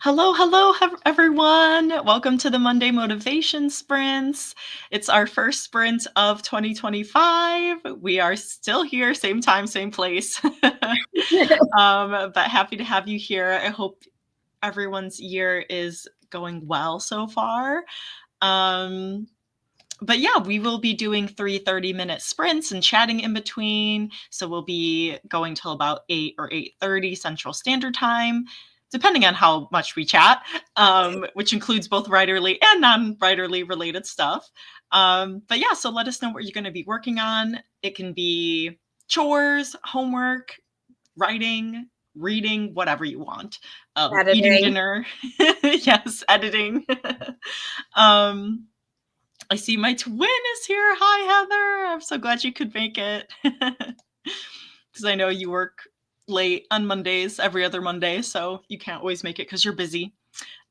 Everyone. Welcome to the Monday Motivation Sprints. It's our first sprint of 2025. We are still here, same time, same place. But happy to have you here. I hope everyone's year is going well so far. But yeah, we will be doing 3 30-minute sprints and chatting in between. So we'll be going till about 8 or 8:30 Central Standard Time, depending on how much we chat, which includes both writerly and non-writerly related stuff. But yeah, so let us know what you're going to be working on. It can be chores, homework, writing, reading, whatever you want. Eating dinner. Yes, editing. I see my twin is here. Hi, Heather. I'm so glad you could make it. Because I know you work late on Mondays, every other Monday, so you can't always make it because you're busy.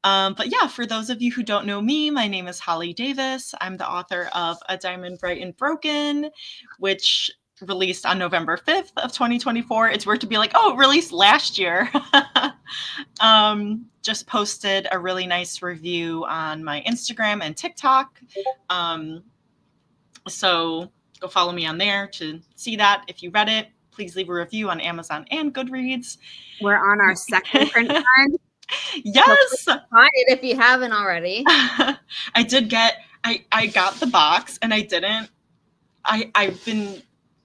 But yeah, for those of you who don't know me, my name is HollyDavis. I'm the author of A Diamond Bright and Broken, which released on November 5th of 2024. It's weird to be like, oh, it released last year. Just posted a really nice review on my Instagram and TikTok. So go follow me on there to see that. If you read it, please leave a review on Amazon and Goodreads. We're on our second print run. Yes. If you haven't already. I got the box and I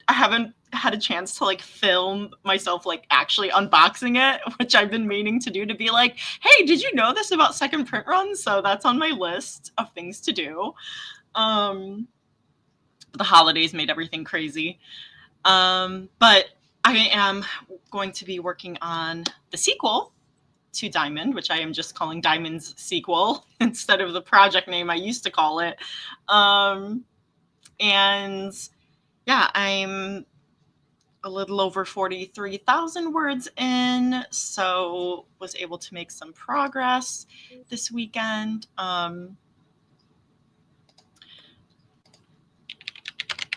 haven't had a chance to like film myself like actually unboxing it, which I've been meaning to do, to be like, hey, did you know this about second print runs? So that's on my list of things to do. The holidays made everything crazy. But I am going to be working on the sequel to Diamond, which I am just calling Diamond's sequel instead of the project name I used to call it. And yeah, I'm a little over 43,000 words in, so was able to make some progress this weekend.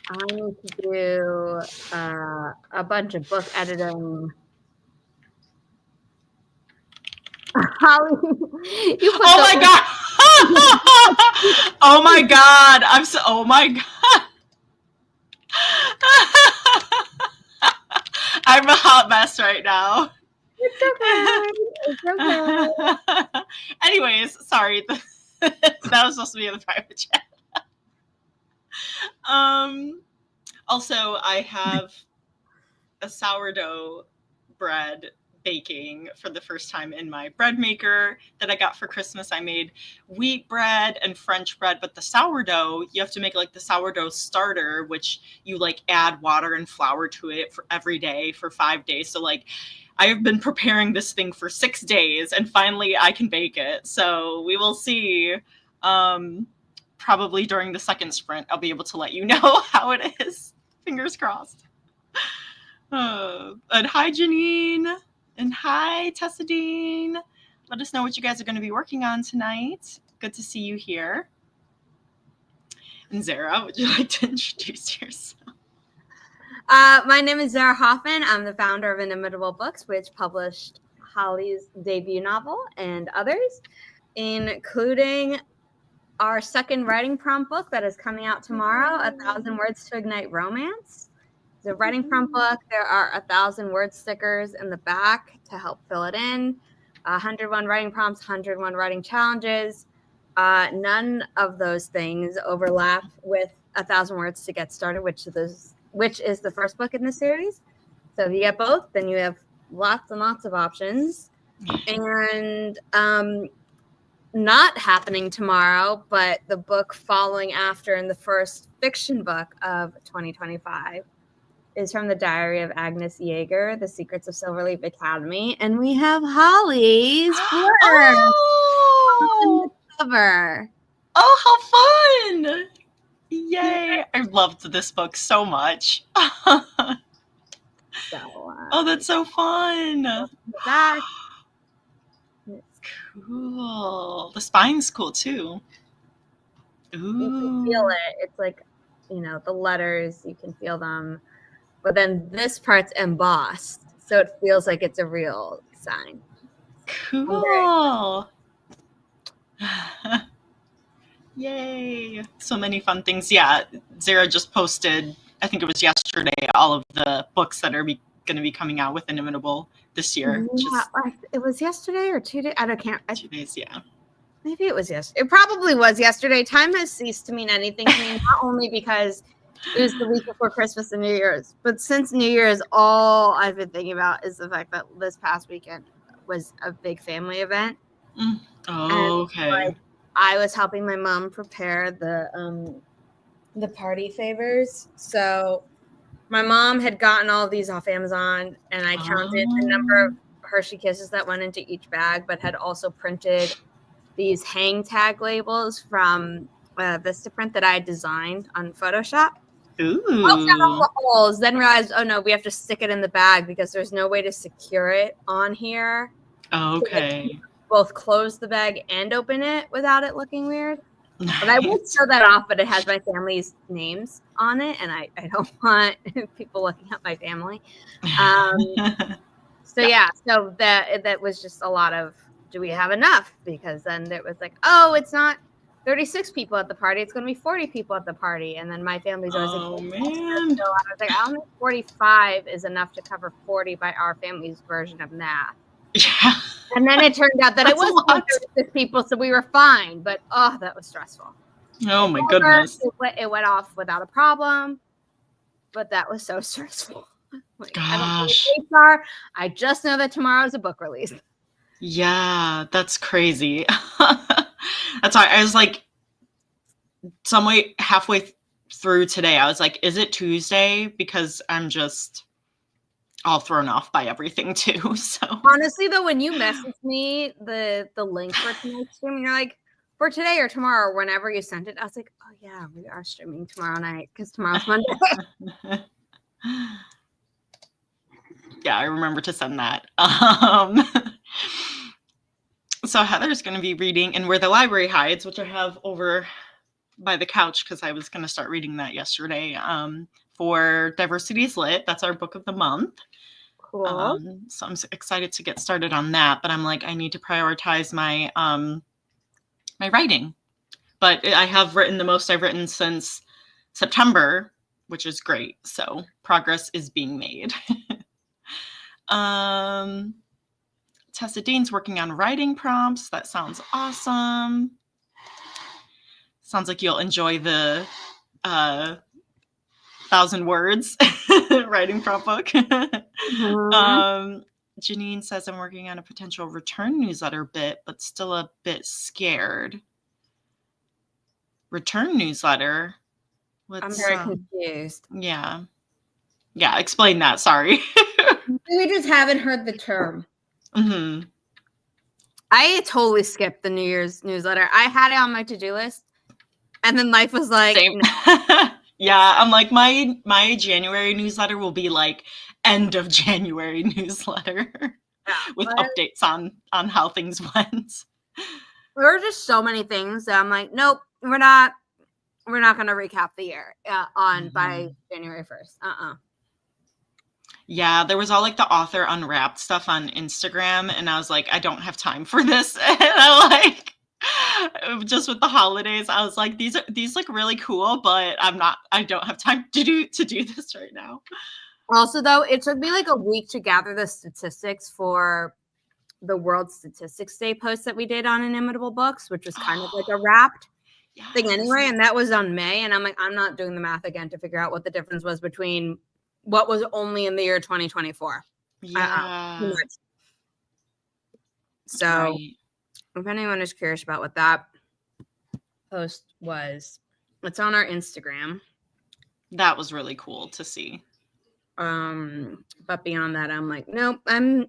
I need to do a bunch of book editing. Holly, oh my god! Oh my god! Oh my god! I'm a hot mess right now. It's okay. Anyways, sorry. That was supposed to be in the private chat. Also, I have a sourdough bread baking for the first time in my bread maker that I got for Christmas. I made wheat bread and French bread, but the sourdough, you have to make like the sourdough starter, which you like add water and flour to it for every day for 5 days. So like I have been preparing this thing for 6 days and finally I can bake it. So we will see. Probably during the second sprint, I'll be able to let you know how it is. Fingers crossed. And hi, Janine. And hi, Tessadine. Let us know what you guys are going to be working on tonight. Good to see you here. And Zara, would you like to introduce yourself? My name is Zara Hoffman. I'm the founder of Inimitable Books, which published Holly's debut novel and others, including our second writing prompt book that is coming out tomorrow, 1,000 Words to Ignite Romance. The writing prompt book, there are 1,000 word stickers in the back to help fill it in. 101 writing prompts, 101 writing challenges. None of those things overlap with 1,000 words to get started, which is the first book in the series. So if you get both, then you have lots and lots of options. And not happening tomorrow, but the book following after in the first fiction book of 2025 is from the Diary of Agnes Yeager, The Secrets of Silverleaf Academy, and we have Holly's Oh! cover. Oh, how fun! Yay! I loved this book so much. Oh, that's so fun. That cool. The spine's cool too. Ooh. You can feel it. It's like, the letters, you can feel them. But then this part's embossed, so it feels like it's a real sign. Cool. Yay. So many fun things. Yeah, Zara just posted, I think it was yesterday, all of the books that are going to be coming out with Inimitable this year. Yeah, it was yesterday or 2 days. I don't can't. 2 days, yeah. Maybe it was yesterday. It probably was yesterday. Time has ceased to mean anything to me, not only because it was the week before Christmas and New Year's, but since New Year's, all I've been thinking about is the fact that this past weekend was a big family event. Oh, okay. Like, I was helping my mom prepare the party favors. So my mom had gotten all of these off Amazon, and I counted the number of Hershey Kisses that went into each bag, but had also printed these hang tag labels from Vistaprint that I had designed on Photoshop. Ooh. Looked at all the holes, then realized, oh no, we have to stick it in the bag because there's no way to secure it on here. Okay. Both close the bag and open it without it looking weird. Nice. But I would show that off, but it has my family's names on it, and I don't want people looking at my family. So that was just a lot of, do we have enough? Because then it was like, oh, it's not 36 people at the party, it's going to be 40 people at the party. And then my family's always like, man. So I was like, I don't think 45 is enough to cover 40 by our family's version of math. Yeah. And then it turned out that it was 36 people, so we were fine. But oh, that was stressful. Oh my goodness! It went off without a problem, but that was so stressful. Like, gosh, I don't know what dates are. I just know that tomorrow is a book release. Yeah, that's crazy. That's why I was like, some way halfway through today, I was like, is it Tuesday? Because I'm just all thrown off by everything too. So honestly, though, when you messaged me the link for tonight's stream, you're like, for today or tomorrow, or whenever you sent it, I was like, oh yeah, we are streaming tomorrow night because tomorrow's Monday. Yeah, I remember to send that. So Heather's going to be reading And Where the Library Hides, which I have over by the couch because I was going to start reading that yesterday. For Diversity is Lit, that's our book of the month. Cool. So I'm excited to get started on that, but I'm like, I need to prioritize my my writing. But I have written the most I've written since September, which is great. So progress is being made. Tessa Dean's working on writing prompts. That sounds awesome. Sounds like you'll enjoy the 1,000 words writing prompt book. Janine says, I'm working on a potential return newsletter bit, but still a bit scared. Return newsletter? I'm very confused. Yeah. Yeah, explain that. Sorry. We just haven't heard the term. Mm-hmm. I totally skipped the New Year's newsletter. I had it on my to-do list, and then life was like, same. No. Yeah, I'm like, my January newsletter will be like end of January newsletter with updates on how things went. There were just so many things that I'm like, nope, we're not going to recap the year by January 1st. Yeah, there was all like the author unwrapped stuff on Instagram, and I was like, I don't have time for this. And I like, just with the holidays, I was like, these look really cool, but I don't have time to do this right now. Also, though, it took me like a week to gather the statistics for the World Statistics Day post that we did on Inimitable Books, which was kind of like a wrapped thing anyway. And that was on May. And I'm like, I'm not doing the math again to figure out what the difference was between what was only in the year 2024. Yeah. So right. If anyone is curious about what that post was, it's on our Instagram. That was really cool to see. But beyond that, I'm like, nope, I'm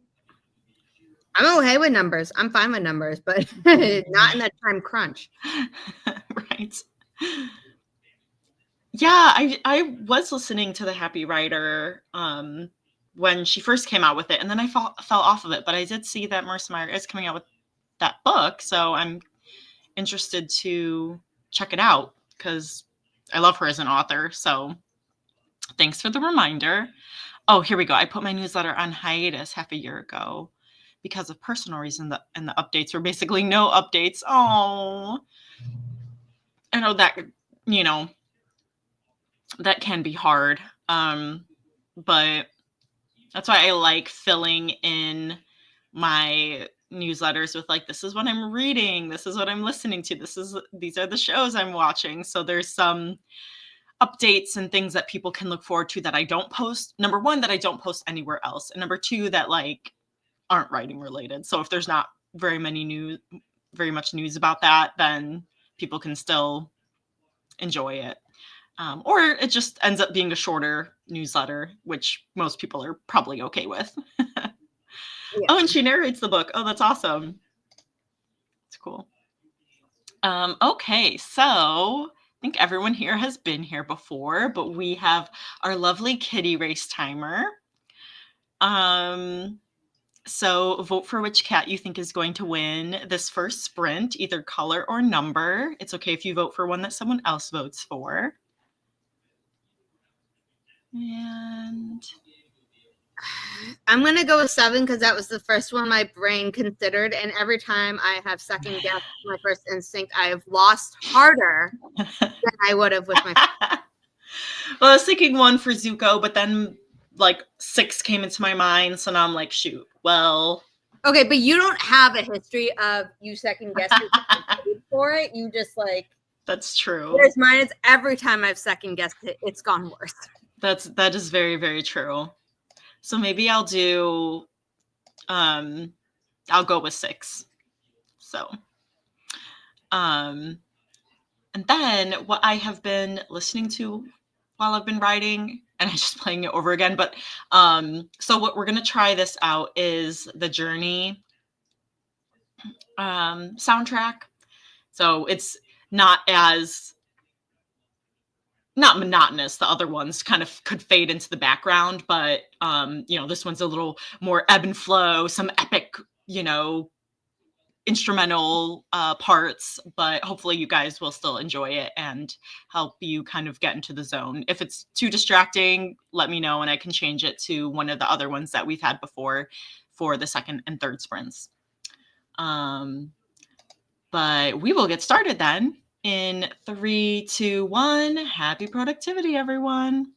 okay with numbers. I'm fine with numbers, but not in that time crunch. Right. Yeah, I was listening to The Happy Writer when she first came out with it, and then I fell off of it. But I did see that Marissa Meyer is coming out with that book, so I'm interested to check it out because I love her as an author. So thanks for the reminder. Oh, here we go. I put my newsletter on hiatus half a year ago because of personal reason, and the updates were basically no updates. Oh, I know that, you know, that can be hard. But that's why I like filling in my newsletters with like, this is what I'm reading, this is what I'm listening to, these are the shows I'm watching. So there's some updates and things that people can look forward to that I don't post. Number one, that I don't post anywhere else. And number two, that like aren't writing related. So if there's not very much news about that, then people can still enjoy it. Or it just ends up being a shorter newsletter, which most people are probably okay with. Yeah. Oh, and she narrates the book. Oh, that's awesome. It's cool. Okay, so I think everyone here has been here before, but we have our lovely kitty race timer. So vote for which cat you think is going to win this first sprint, either color or number. It's okay if you vote for one that someone else votes for. And I'm going to go with 7 because that was the first one my brain considered. And every time I have second guessed my first instinct, I have lost harder than I would have with my. Well, I was thinking 1 for Zuko, but then like 6 came into my mind. So now I'm like, shoot, well. Okay, but you don't have a history of you second guessing for it. You just like. That's true. Whereas mine is every time I've second guessed it, it's gone worse. That is very, very true. So maybe I'll do, I'll go with 6. So, and then what I have been listening to while I've been writing, and I'm just playing it over again, but, so what we're going to try this out is the Journey, soundtrack. So it's not monotonous. The other ones kind of could fade into the background, but you know, this one's a little more ebb and flow, some epic, you know, instrumental parts, but hopefully you guys will still enjoy it and help you kind of get into the zone. If it's too distracting, let me know and I can change it to one of the other ones that we've had before for the second and third sprints. But we will get started then. In 3, 2, 1, happy productivity, everyone.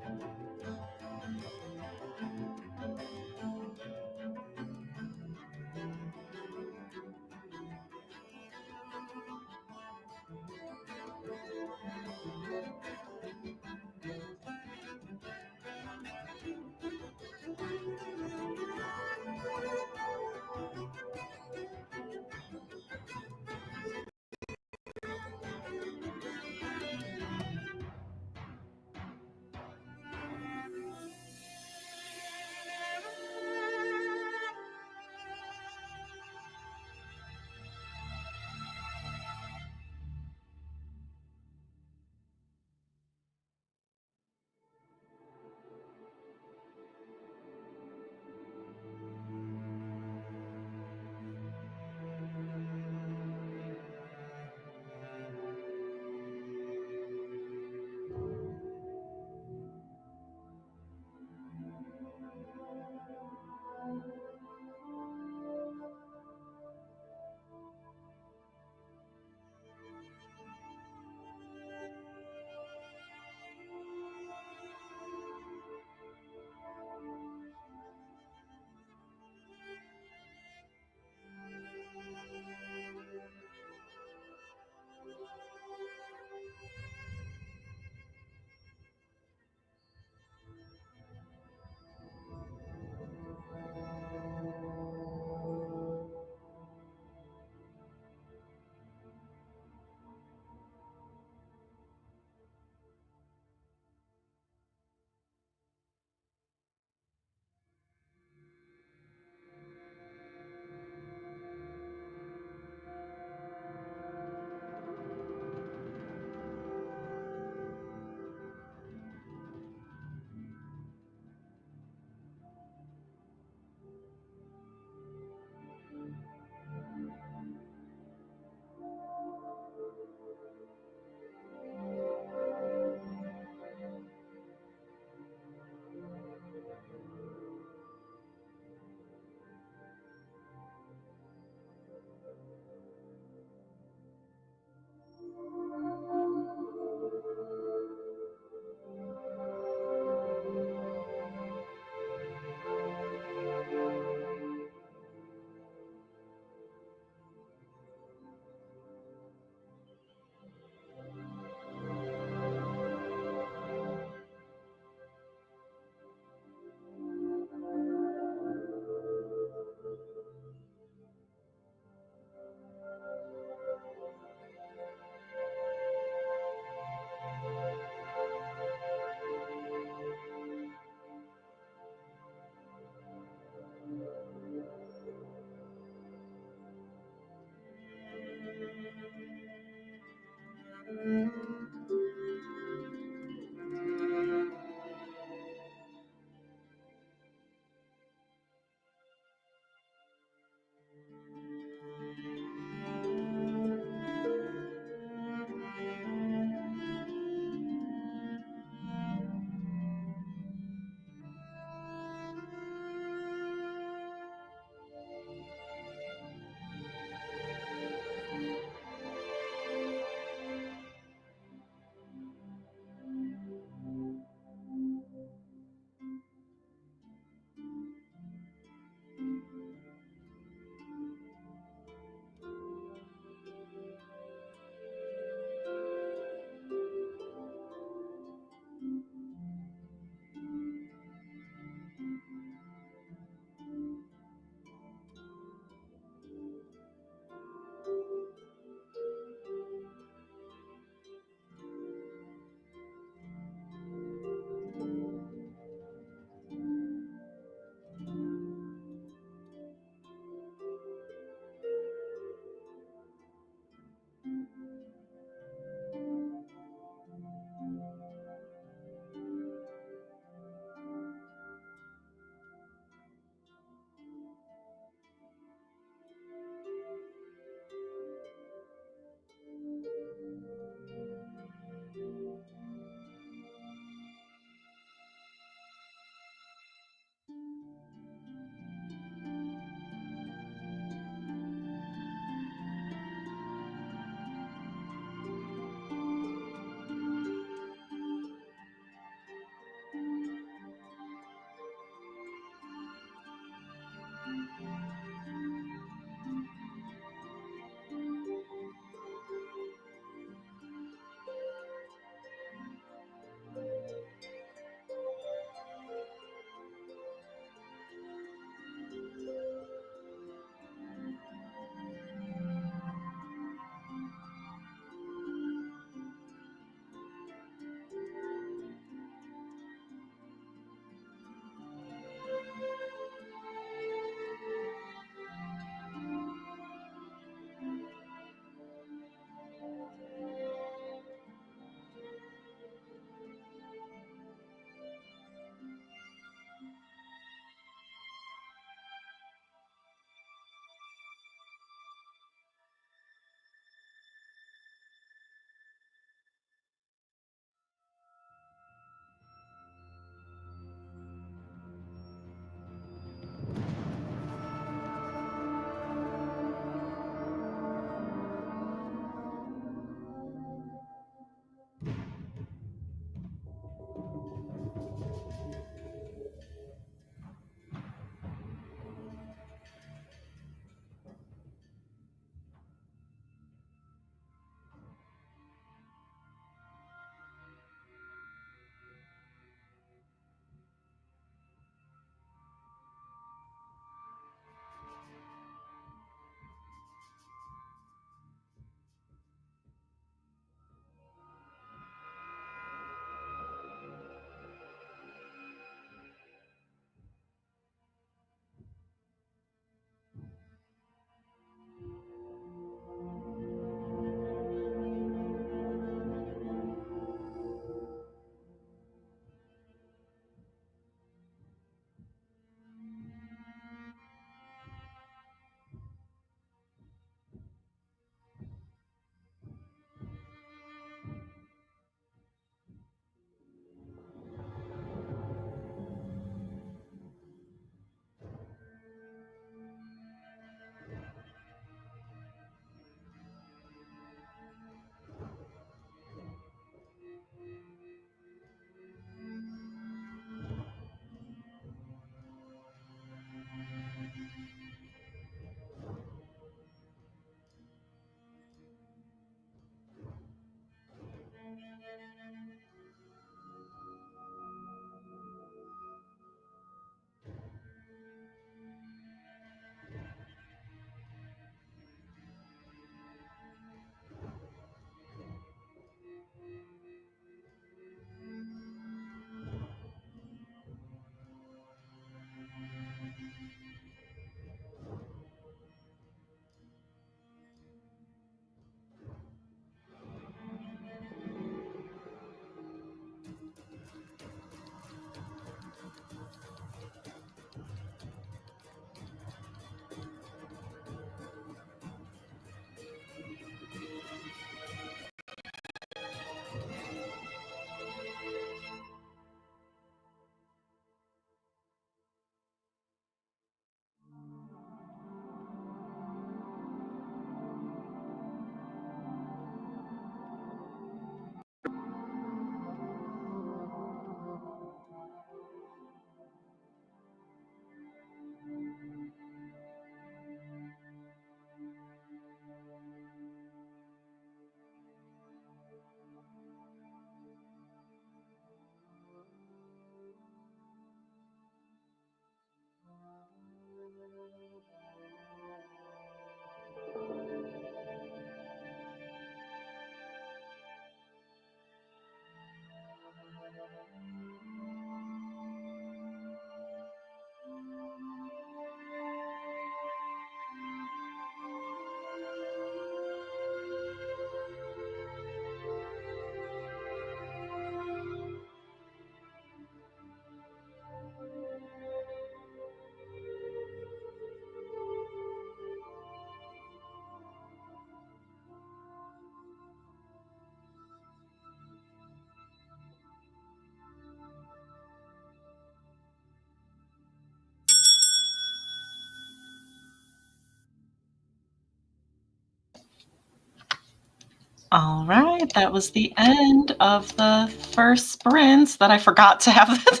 All right, that was the end of the first sprints that I forgot to have the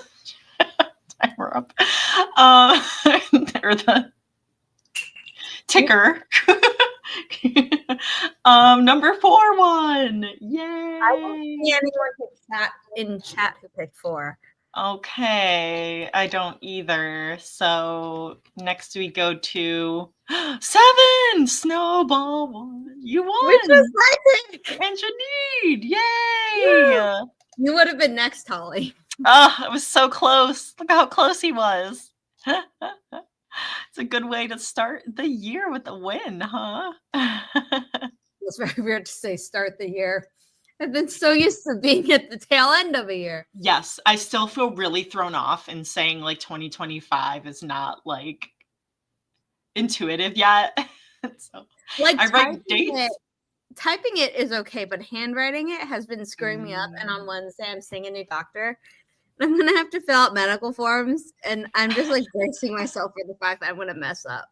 timer up. Or the ticker. Number 4 won. Yay! I don't see anyone in chat who picked 4. Okay, I don't either. So next we go to 7. Snowball won. You won. Which was my pick. And Janine. Yay! Yeah. You would have been next, Holly. Oh, it was so close. Look how close he was. It's a good way to start the year with a win, huh? It's very weird to say start the year. I've been so used to being at the tail end of a year. Yes, I still feel really thrown off in saying like 2025 is not like intuitive yet. So like I write dates. Typing it is okay, but handwriting it has been screwing me up. And on Wednesday, I'm seeing a new doctor. I'm gonna have to fill out medical forms, and I'm just like bracing myself for the fact that I'm gonna mess up.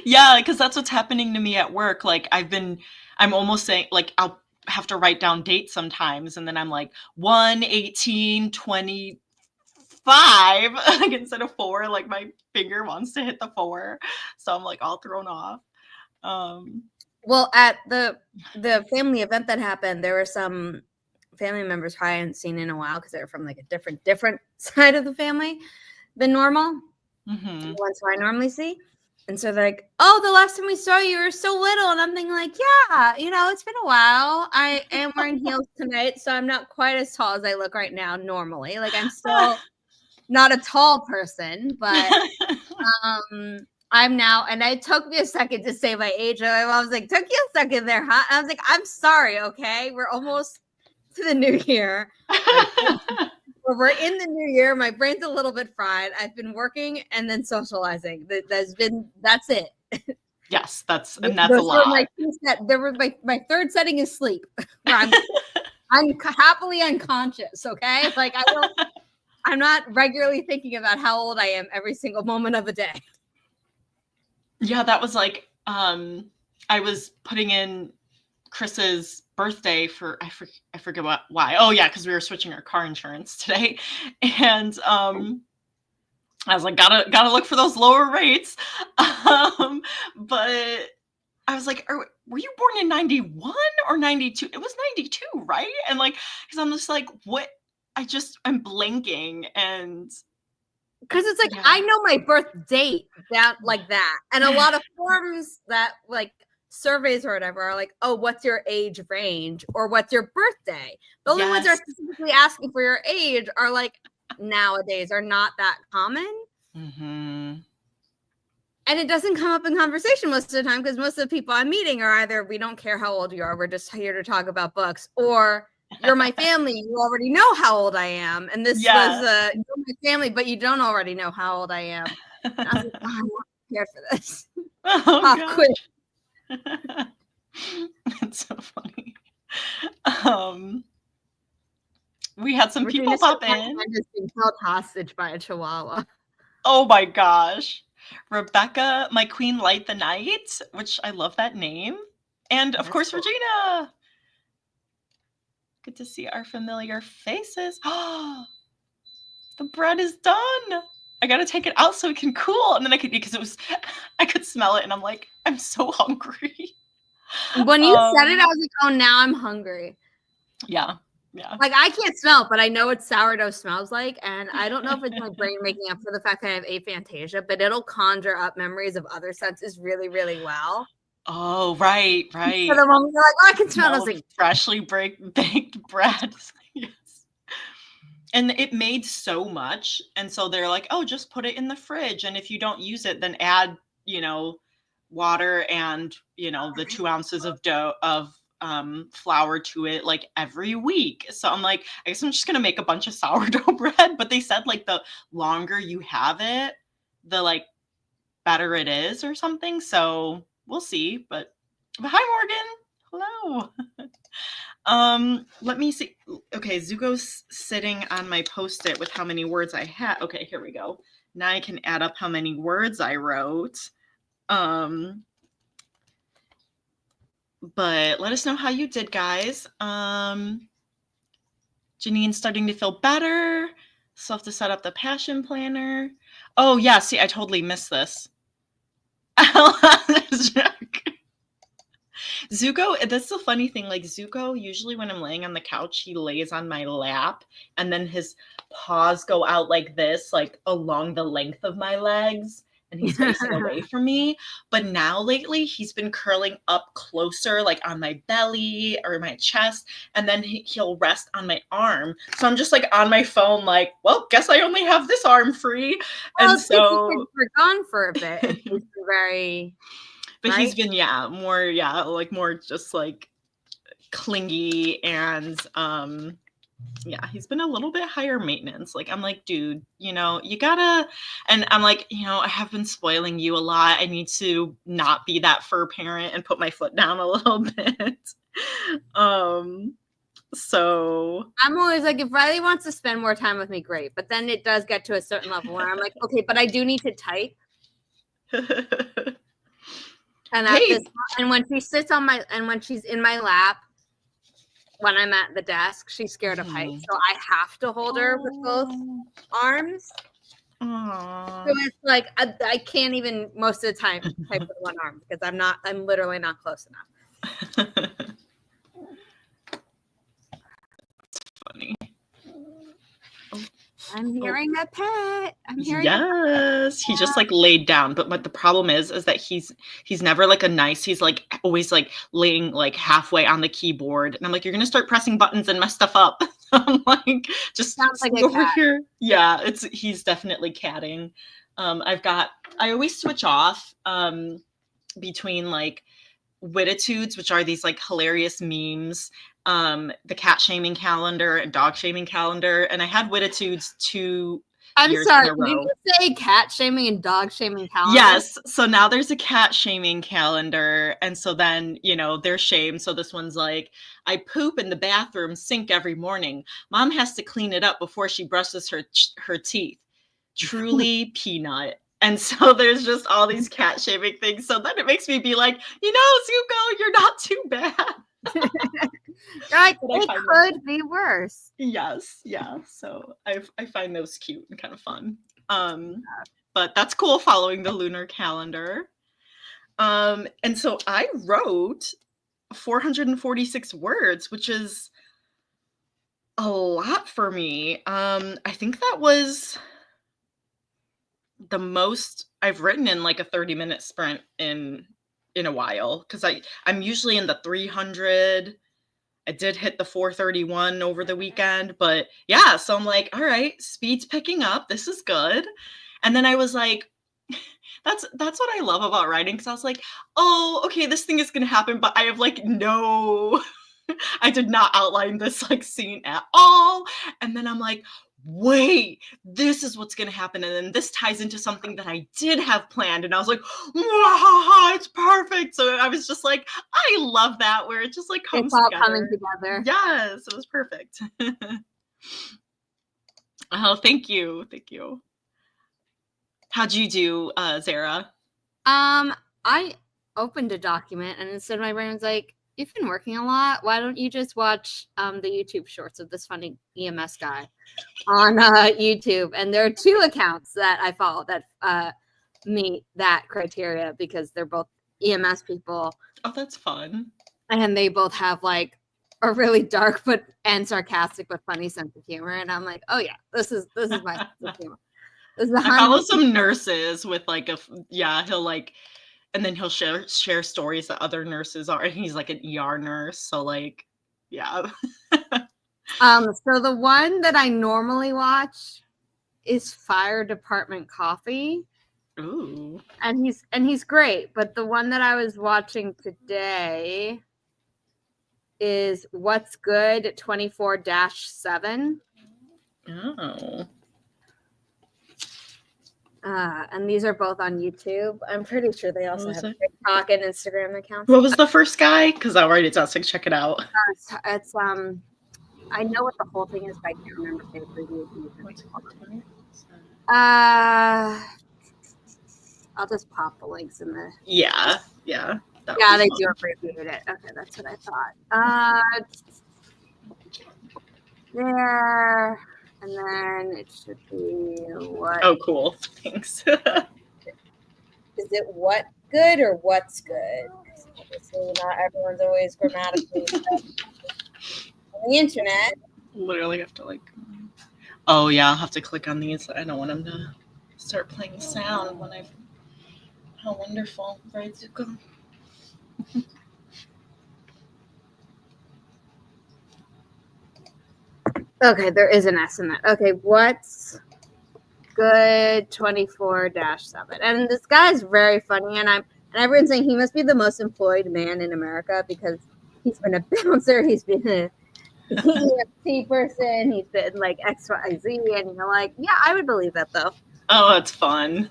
Yeah, because that's what's happening to me at work. Like I'm almost saying like I'll have to write down dates sometimes, and then I'm like 1/18/25 like instead of 4. Like my finger wants to hit the 4, so I'm like all thrown off. Well, at the family event that happened, there were some family members who I hadn't seen in a while because they were from like a different side of the family than normal. Mm-hmm. Ones who I normally see. And so they're like, oh, the last time we saw you were so little. And I'm thinking like, yeah, it's been a while. I am wearing heels tonight, so I'm not quite as tall as I look right now normally. Like I'm still not a tall person, but I'm now, and it took me a second to say my age. And my mom was like, took you a second there, huh? And I was like, I'm sorry, okay? We're almost to the new year. We're in the new year. My brain's a little bit fried. I've been working and then socializing. That's it. Yes, that's a lot. My third setting is sleep. I'm happily unconscious. Okay, like I'm not regularly thinking about how old I am every single moment of the day. Yeah, that was like I was putting in Chris's birthday for I forget why. Oh yeah, because we were switching our car insurance today, and I was like, gotta look for those lower rates. But I was like, were you born in 91 or 92? It was 92, right? And like, because I'm just like, what? I'm blanking, and because it's like I know my birth date that, and a lot of forms that like surveys or whatever are like, oh, what's your age range or what's your birthday? The only ones that are specifically asking for your age are like nowadays are not that common. Mm-hmm. And it doesn't come up in conversation most of the time because most of the people I'm meeting are either we don't care how old you are, we're just here to talk about books, or you're my family, you already know how old I am, and this was you're my family, but you don't already know how old I am. And I was like, oh, I'm not prepared for this. Oh, quick. It's so funny. We had some people pop in. I'm just being held hostage by a chihuahua. Oh my gosh. Rebecca, my queen light the night, which I love that name. And of course, cool. Regina. Good to see our familiar faces. Oh, the bread is done. I gotta take it out so it can cool. And then I could smell it and I'm like, I'm so hungry. When you said it, I was like, oh, now I'm hungry. Yeah. Like I can't smell it, but I know what sourdough smells like. And I don't know if it's my brain making up for the fact that I have aphantasia, but it'll conjure up memories of other senses really, really well. Oh, right. So the moment you're like, oh, I can smell it. I was like, freshly baked bread. Yes. And it made so much. And so they're like, oh, just put it in the fridge. And if you don't use it, then add, water and, the 2 ounces of flour to it like every week. So I'm like, I guess I'm just going to make a bunch of sourdough bread. But they said like the longer you have it, the like better it is or something. So we'll see. But hi, Morgan. Hello. Let me see. Okay, Zuko's sitting on my Post-it with how many words I had. Okay, here we go. Now I can add up how many words I wrote. But let us know how you did, guys. Janine's starting to feel better. Still have to set up the passion planner. Oh, yeah. See, I totally missed this. Zuko, that's the funny thing. Like, Zuko, usually when I'm laying on the couch, he lays on my lap, and then his paws go out like this, like along the length of my legs, and he's facing away from me. But now lately, he's been curling up closer, like on my belly or my chest, and then he'll rest on my arm. So I'm just like on my phone, like, well, guess I only have this arm free. Well, And it's because so we're gone for a bit. And he's been very, but right? he's been more just like clingy, and he's been a little bit higher maintenance. Like, I'm like, dude, you gotta, and I'm like, I have been spoiling you a lot. I need to not be that fur parent and put my foot down a little bit. So I'm always like, if Riley wants to spend more time with me, great. But then it does get to a certain level where I'm like, okay, but I do need to type. And and when she sits and when she's in my lap, when I'm at the desk, she's scared of heights. So I have to hold her with both arms. Aww. So it's like, I can't even most of the time type with one arm because I'm literally not close enough. Funny. I'm hearing a pet. Yes, he just like laid down. But the problem is that he's never like he's like always like laying like halfway on the keyboard, and I'm like, you're gonna start pressing buttons and mess stuff up. I'm like, just sounds like over here. Yeah, he's definitely catting. I always switch off between like Wititudes, which are these like hilarious memes, the cat shaming calendar and dog shaming calendar, and I had Wititudes 2 years sorry, in a row. did you say cat shaming and dog shaming calendar? Yes, so now there's a cat shaming calendar, and so then they're shamed. So this one's like, I poop in the bathroom sink every morning. Mom has to clean it up before she brushes her teeth. Truly Peanut. And so there's just all these cat shaming things. So then it makes me be like, Zuko, you're not too bad. Right, it could be worse. Yes, yeah. So I find those cute and kind of fun. But that's cool, following the lunar calendar. And so I wrote 446 words, which is a lot for me. I think that was the most I've written in like a 30-minute sprint in a while, because I'm usually in the 300. I did hit the 431 over the weekend, but yeah, so I'm like, all right, speed's picking up. This is good. And then I was like, that's what I love about writing, because I was like, oh, okay, this thing is gonna happen, but I have like no I did not outline this like scene at all. And then I'm like, wait, this is what's going to happen. And then this ties into something that I did have planned. And I was like, it's perfect. So I was just like, I love that, where it just like comes together. Coming together. Yes, it was perfect. Oh, thank you. Thank you. How'd you do, Zara? I opened a document, and instead my brain was like, you've been working a lot. Why don't you just watch the YouTube shorts of this funny EMS guy on YouTube? And there are 2 accounts that I follow that meet that criteria, because they're both EMS people. Oh, that's fun. And they both have like a really dark and sarcastic but funny sense of humor. And I'm like, oh yeah, this is my sense of humor. I follow some nurses with like he'll like, and then he'll share stories that other nurses are, and he's like an ER nurse, so like, yeah. So the one that I normally watch is Fire Department Coffee. Ooh. And he's great, but the one that I was watching today is What's Good 24-7. Oh. And these are both on YouTube. I'm pretty sure they also have TikTok and Instagram accounts. What was the first guy? Because I'll write it down so I can check it out. It's I know what the whole thing is, but I can't remember the preview. I'll just pop the links in there. Yeah. That Yeah, would be they fun. do abbreviate it. Okay, that's what I thought. There, and then it should be what? Oh, cool. Thanks. Is it what good or what's good? Obviously, not everyone's always grammatically on the internet. Literally have to like. Oh yeah, I'll have to click on these. I don't want them to start playing sound when I've. How wonderful, right, Zuko? Okay, there is an S in that. Okay, what's good 24-7? And this guy's very funny, and everyone's saying he must be the most employed man in America because he's been a bouncer, he's been a EFT person, he's been like XYZ, and you're like, yeah, I would believe that though. Oh, that's fun.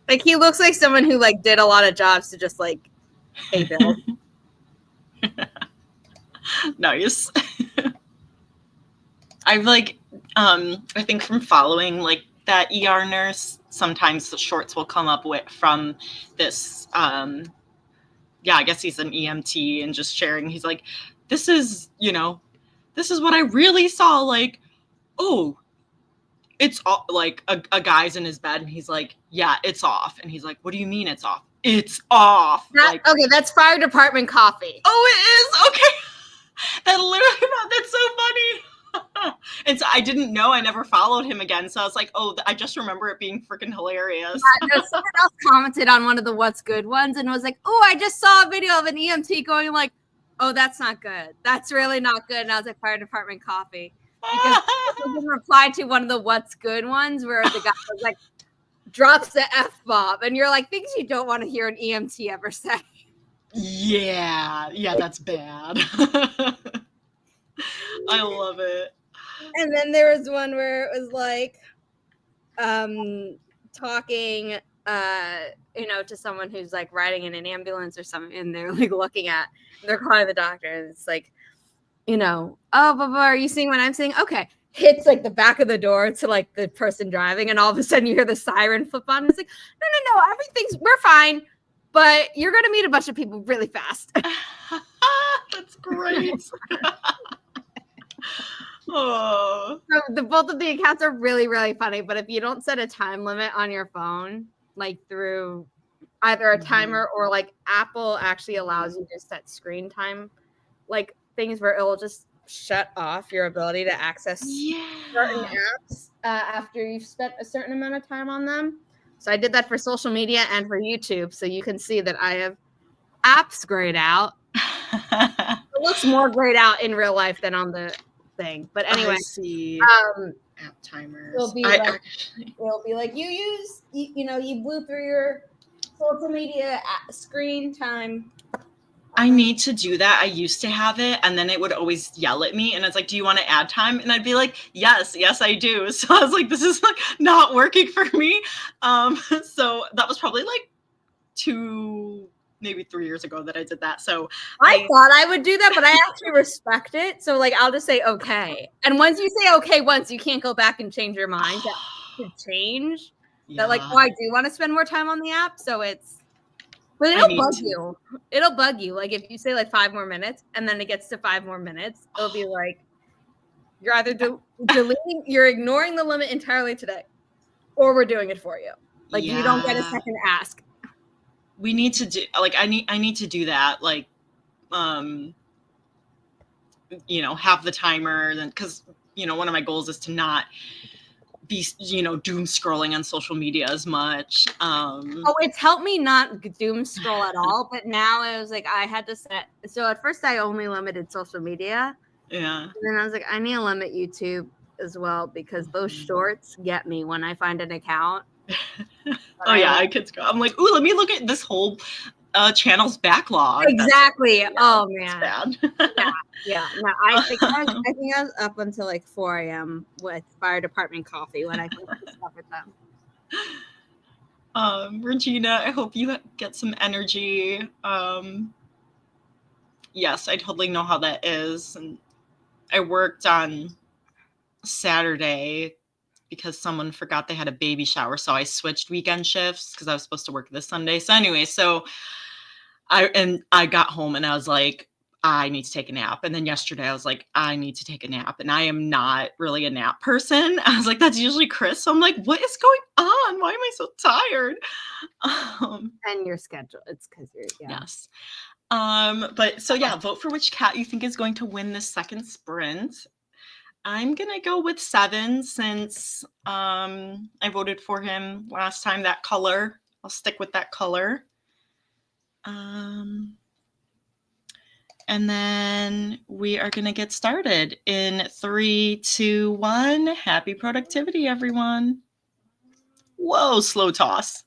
Like he looks like someone who like did a lot of jobs to just like pay bills. Nice. I've like I think from following like that ER nurse, sometimes the shorts will come up with from this yeah, I guess he's an EMT and just sharing. He's like, this is, this is what I really saw. Like, oh, it's like a guy's in his bed and he's like, yeah, it's off. And he's like, what do you mean it's off? It's off. Like, Okay, that's fire department coffee. oh, it is? Okay. That literally, that's so funny. And so I didn't know, I never followed him again. So I was like, oh, I just remember it being freaking hilarious. No, someone else commented on one of the what's good ones and was like, oh, I just saw a video of an EMT going like, oh, that's not good. That's really not good. And I was like, fire department coffee. Because he replied to one of the what's good ones where the guy was like, drops the F-bomb. And you're like, things you don't want to hear an EMT ever say. Yeah, that's bad. I love it. And then there was one where it was like talking to someone who's like riding in an ambulance or something, and they're like they're calling the doctor, and it's like, oh, blah, blah, are you seeing what I'm seeing? Okay. Hits like the back of the door to like the person driving, and all of a sudden you hear the siren flip on. It's like, no, we're fine, but you're gonna meet a bunch of people really fast. That's great. Oh. So both of the accounts are really, really funny, but if you don't set a time limit on your phone, like through either a timer or like Apple actually allows you to set screen time, like things where it'll just shut off your ability to access certain apps after you've spent a certain amount of time on them. So I did that for social media and for YouTube, so you can see that I have apps grayed out. It looks more grayed out in real life than on the thing, but anyway, I see. App timers. It'll be like you blew through your social media screen time. I need to do that. I used to have it, and then it would always yell at me, and it's like, do you want to add time? And I'd be like, yes, I do. So I was like, this is like not working for me. So that was probably like 2, maybe 3 years ago that I did that. So I thought I would do that, but I actually respect it. So like, I'll just say okay. And once you say okay once, you can't go back and change your mind to change. Yeah. That like, oh, I do want to spend more time on the app. So but it'll bug you. It'll bug you. Like if you say like 5 more minutes and then it gets to 5 more minutes, it'll be like, you're either deleting, you're ignoring the limit entirely today, or we're doing it for you. Like you don't get a second ask. We need to do like I need to do that, like have the timer, then because one of my goals is to not be doom scrolling on social media as much. It's helped me not doom scroll at all, but now it was like I had to set. So at first I only limited social media, and then I was like, I need to limit YouTube as well because those shorts get me when I find an account. I could scroll. I'm like, ooh, let me look at this whole channel's backlog. Exactly. Oh man, bad. yeah. No, I think I was up until like 4 a.m. with fire department coffee when I finished stuff with them. Regina, I hope you get some energy. Yes, I totally know how that is, and I worked on Saturday because someone forgot they had a baby shower. So I switched weekend shifts because I was supposed to work this Sunday. So anyway, I got home and I was like, I need to take a nap. And then yesterday I was like, I need to take a nap. And I am not really a nap person. I was like, that's usually Chris. So I'm like, what is going on? Why am I so tired? And your schedule. It's because you're, yeah. Yes. But so yeah, vote for which cat you think is going to win this second sprint. I'm gonna go with 7 since I voted for him last time. That color. I'll stick with that color. And then we are gonna get started in 3, 2, 1. Happy productivity, everyone. Whoa, slow toss.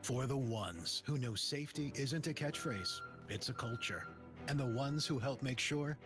For the ones who know safety isn't a catchphrase, it's a culture. And the ones who help make sure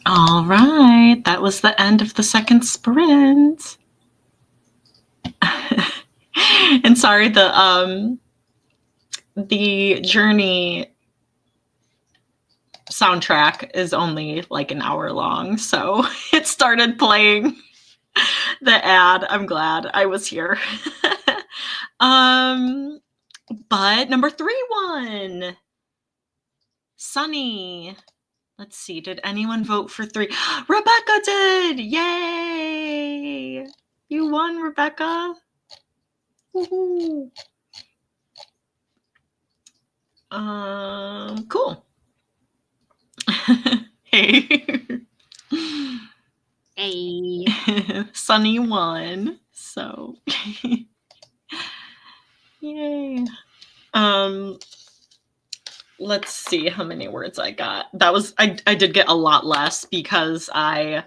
All right, that was the end of the second sprint. And sorry, the Journey soundtrack is only like an hour long, so it started playing the ad. I'm glad I was here. But number 3 won. Sunny. Let's see, did anyone vote for 3? Rebecca did! Yay! You won, Rebecca. Woohoo. Cool. Hey. Hey. Sunny won. So yay. let's see how many words I got. I did get a lot less because I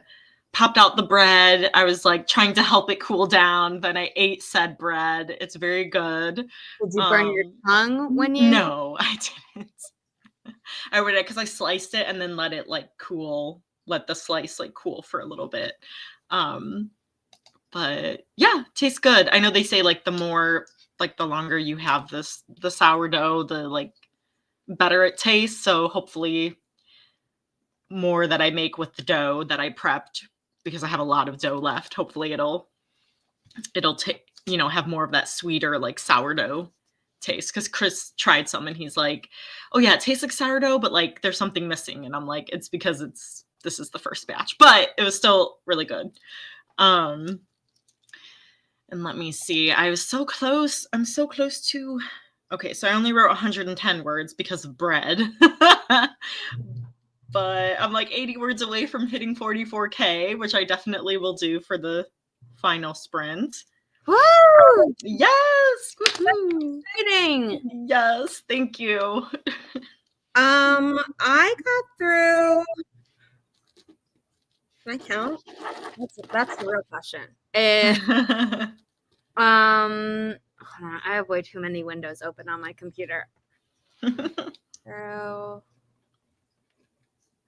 popped out the bread. I was like trying to help it cool down. Then I ate said bread. It's very good. Did you burn your tongue when you? No, I didn't. I would, because I sliced it and then let it like cool, let the slice like cool for a little bit. But yeah, tastes good. I know they say like the more, like the longer you have the sourdough, the like better it tastes. So hopefully more that I make with the dough that I prepped, because I have a lot of dough left. Hopefully it'll take, have more of that sweeter like sourdough taste, because Chris tried some and he's like, oh yeah, it tastes like sourdough, but like there's something missing. And I'm like, it's because this is the first batch, but it was still really good. And let me see, I was so close. I'm so close to, okay, so I only wrote 110 words because of bread. But I'm like 80 words away from hitting 44K, which I definitely will do for the final sprint. Woo! Yes! Woo-hoo. Exciting! Yes, thank you. I got through. Can I count? That's the real question. Hold on, I have way too many windows open on my computer. So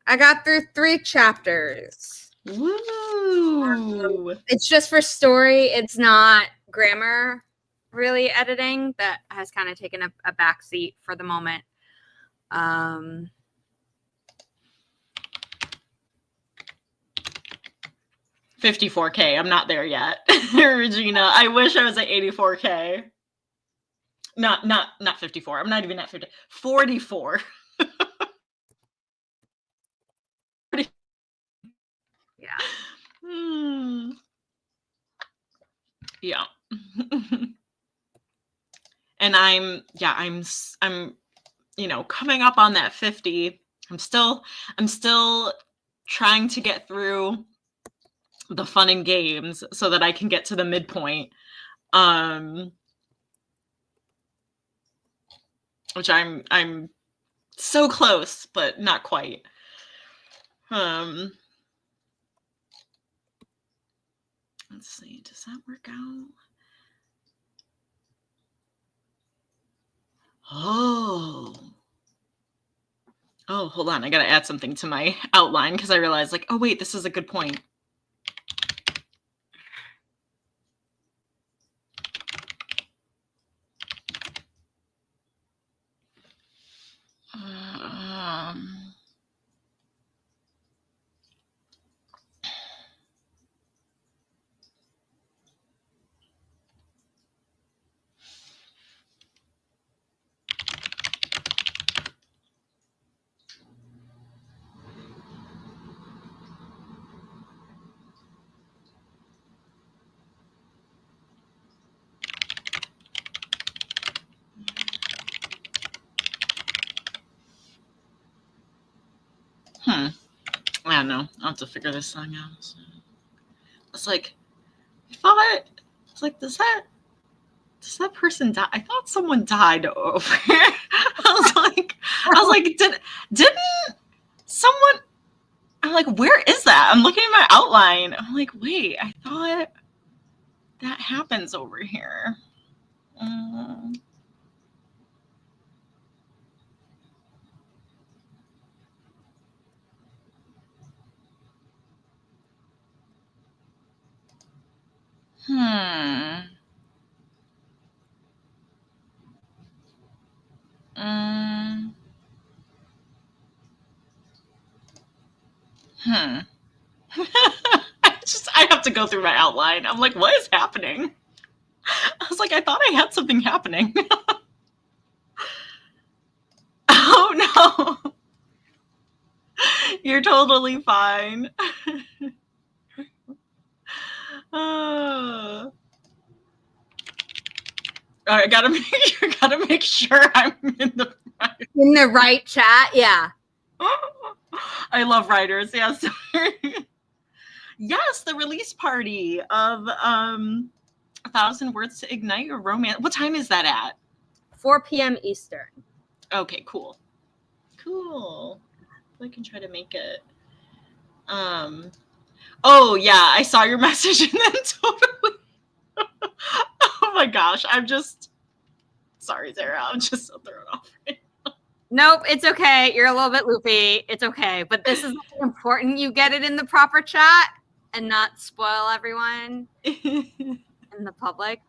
I got through 3 chapters. Woo! It's just for story. It's not grammar really editing. That has kind of taken a back seat for the moment. 54K. I'm not there yet. Regina, I wish I was at 84K. Not 54. I'm not even at 50. 44. Yeah. Yeah. And I'm coming up on that 50. I'm still trying to get through the fun and games so that I can get to the midpoint. Which I'm so close, but not quite. Let's see, does that work out? Oh, hold on. I got to add something to my outline because I realized like, oh wait, this is a good point. I don't know. I'll have to figure this thing out. So it's like, it's like, does that person die? I thought someone died over here. I was like, didn't someone? I'm like, where is that? I'm looking at my outline. I'm like, wait, I thought that happens over here. I have to go through my outline. I'm like, what is happening? I was like, I thought I had something happening. Oh no. You're totally fine. All right, gotta make sure I'm in the right chat. Yeah. I love writers. Yes. Yes, the release party of 1,000 Words to Ignite Your Romance. What time is that at? 4 p.m. Eastern. Okay, cool. cool. I can try to make it. Oh yeah, I saw your message and then totally. Oh my gosh, sorry, Zara. I'm just so thrown off. Nope, it's okay. You're a little bit loopy. It's okay. But this is important. You get it in the proper chat and not spoil everyone in the public.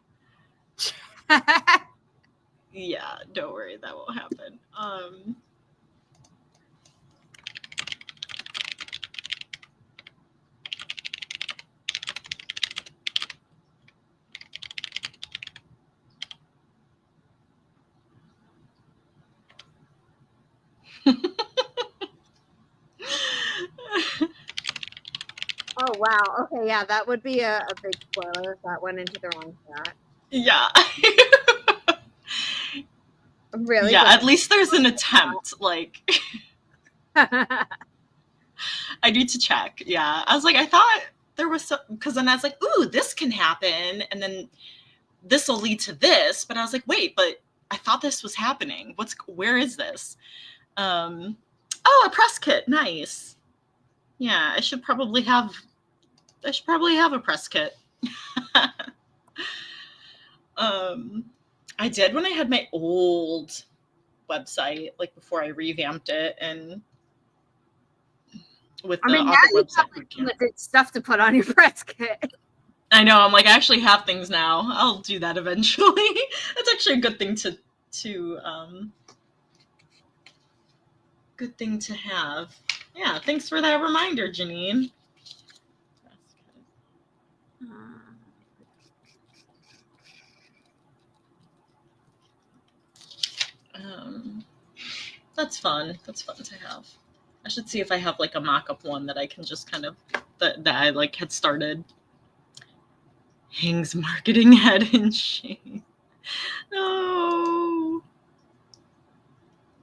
Yeah, don't worry, that won't happen. Oh, wow. Okay, yeah, that would be a big spoiler if that went into the wrong chat. Yeah. Really? Yeah, at least there's an attempt. Like, I need to check. Yeah. I was like, I thought there was some, because then I was like, ooh, this can happen. And then this will lead to this. But I was like, wait, but I thought this was happening. Where is this? Oh, a press kit. Nice. Yeah, I should probably have a press kit. I did when I had my old website, like before I revamped it, and with the now author you website. have limited stuff to put on your press kit. I know. I'm like, I actually have things now. I'll do that eventually. That's actually a good thing to have. Yeah, thanks for that reminder, Janine. That's fun. That's fun to have. I should see if I have like a mock-up one that I can just kind of that I like had started. Hang's marketing head in shame. No.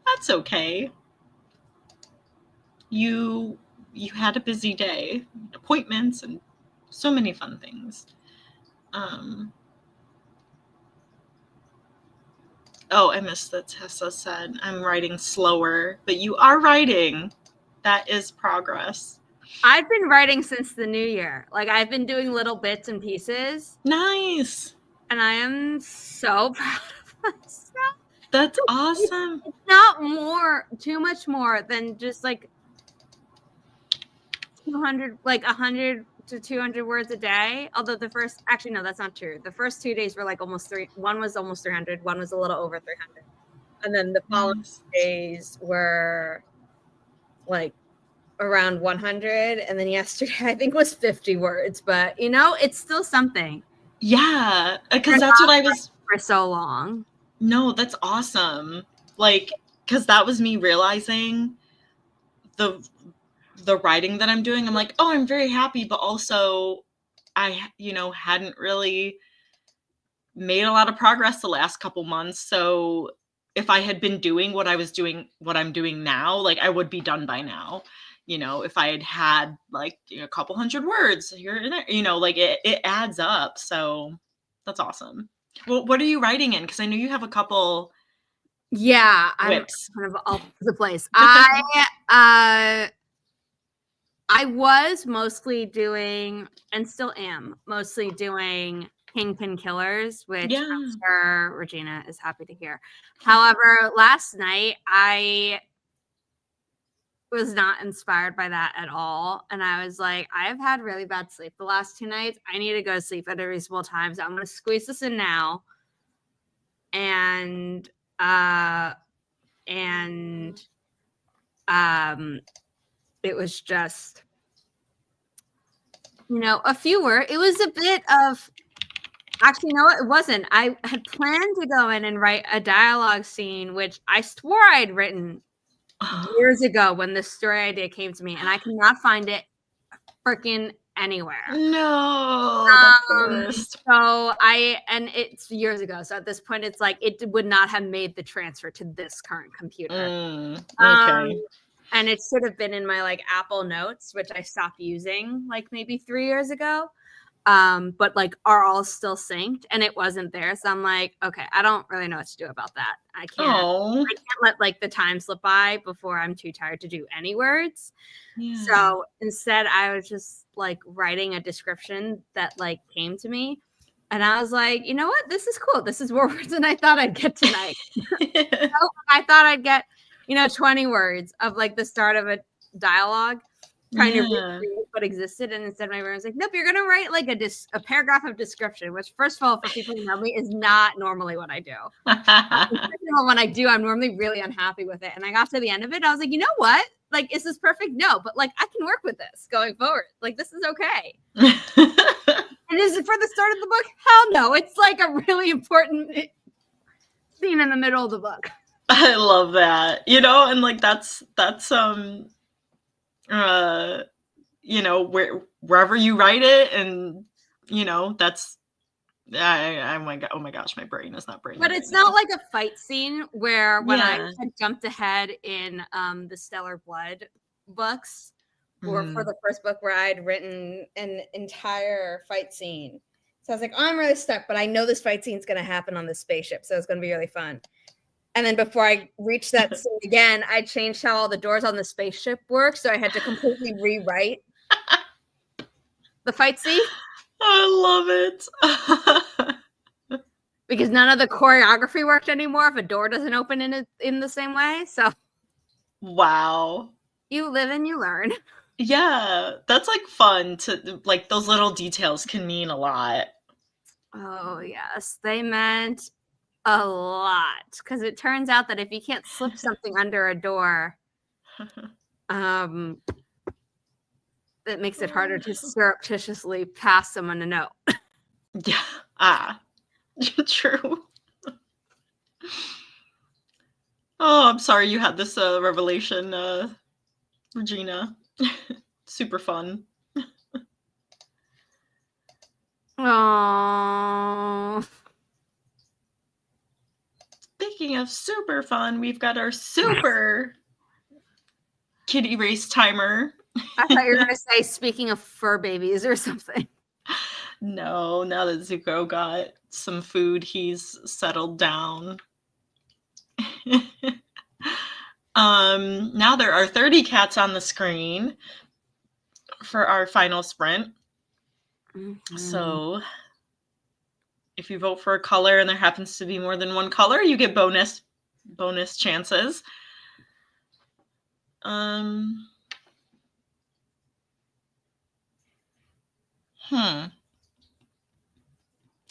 That's okay. You had a busy day, appointments and so many fun things. Oh, I missed that Tessa said, I'm writing slower, but you are writing. That is progress. I've been writing since the new year. Like, I've been doing little bits and pieces. Nice. And I am so proud of myself. That's awesome. It's not too much more than just like 200, like 100 to 200 words a day. Although actually, no, that's not true. The first 2 days were like one was almost 300, one was a little over 300. And then the following days were like around 100. And then yesterday, I think was 50 words, but it's still something. Yeah. Cause that's what I was for so long. No, that's awesome. Like, cause that was me realizing the writing that I'm doing. I'm like, oh, I'm very happy, but also I, hadn't really made a lot of progress the last couple months. So if I had been doing what I'm doing now, like I would be done by now. If I had like a couple hundred words here and there, like it adds up. So that's awesome. Well, what are you writing in? Because I know you have a couple. Yeah, whips. I'm kind of all over the place. I was mostly doing, and still am, mostly doing Kingpin Killers, which I'm sure Regina is happy to hear. However, last night I was not inspired by that at all. And I was like, I've had really bad sleep the last 2 nights. I need to go to sleep at a reasonable time. So I'm going to squeeze this in now. And it was just, a few words. It was a bit of, actually, no, it wasn't. I had planned to go in and write a dialogue scene, which I swore I'd written years ago when this story idea came to me, and I cannot find it freaking anywhere. No, that's the worst. And it's years ago. So at this point, it's like it would not have made the transfer to this current computer. Okay. And it should have been in my like Apple Notes, which I stopped using like maybe 3 years ago. but like are all still synced, and it wasn't there. So I'm like, okay, I don't really know what to do about that. I can't let like the time slip by before I'm too tired to do any words. Yeah. So instead I was just like writing a description that like came to me. And I was like, you know what? This is cool. This is more words than I thought I'd get tonight. So I thought I'd get, 20 words of like the start of a dialogue trying to recreate what existed. And instead my brain was like, nope, you're going to write like a paragraph of description, which first of all, for people who know me, is not normally what I do. Second of all, when I do, I'm normally really unhappy with it. And I got to the end of it. I was like, you know what? Like, is this perfect? No, but like, I can work with this going forward. Like, this is okay. And is it for the start of the book? Hell no. It's like a really important scene in the middle of the book. I love that. And like that's wherever you write it, and that's oh my gosh, my brain is not braining. But it's not like a fight scene where when I had jumped ahead in the Stellar Blood books, or for the first book where I'd written an entire fight scene. So I was like, oh, I'm really stuck, but I know this fight scene is going to happen on this spaceship, so it's going to be really fun. And then before I reached that scene again, I changed how all the doors on the spaceship work, so I had to completely rewrite the fight scene. I love it. Because none of the choreography worked anymore if a door doesn't open in the same way. So, wow. You live and you learn. Yeah, that's like fun to like, those little details can mean a lot. Oh, yes. They meant a lot, because it turns out that if you can't slip something under a door, it makes it harder to surreptitiously pass someone a note. Yeah. True. Oh, I'm sorry you had this revelation, Regina. Super fun. Oh. Speaking of super fun, we've got our super kitty race timer. I thought you were going to say, speaking of fur babies or something. No, now that Zuko got some food, he's settled down. Now there are 30 cats on the screen for our final sprint. Mm-hmm. So if you vote for a color and there happens to be more than one color, you get bonus chances. I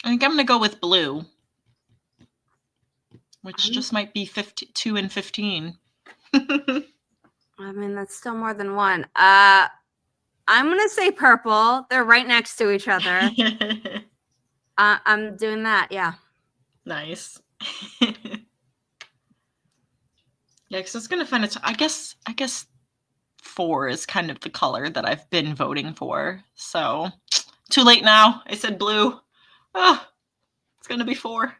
think I'm going to go with blue, which just might be 2 and 15. I mean, that's still more than one. I'm going to say purple. They're right next to each other. I'm doing that. Yeah. Nice. Yeah, because I was going to find it. I guess 4 is kind of the color that I've been voting for. So too late now. I said blue. Oh, it's going to be 4.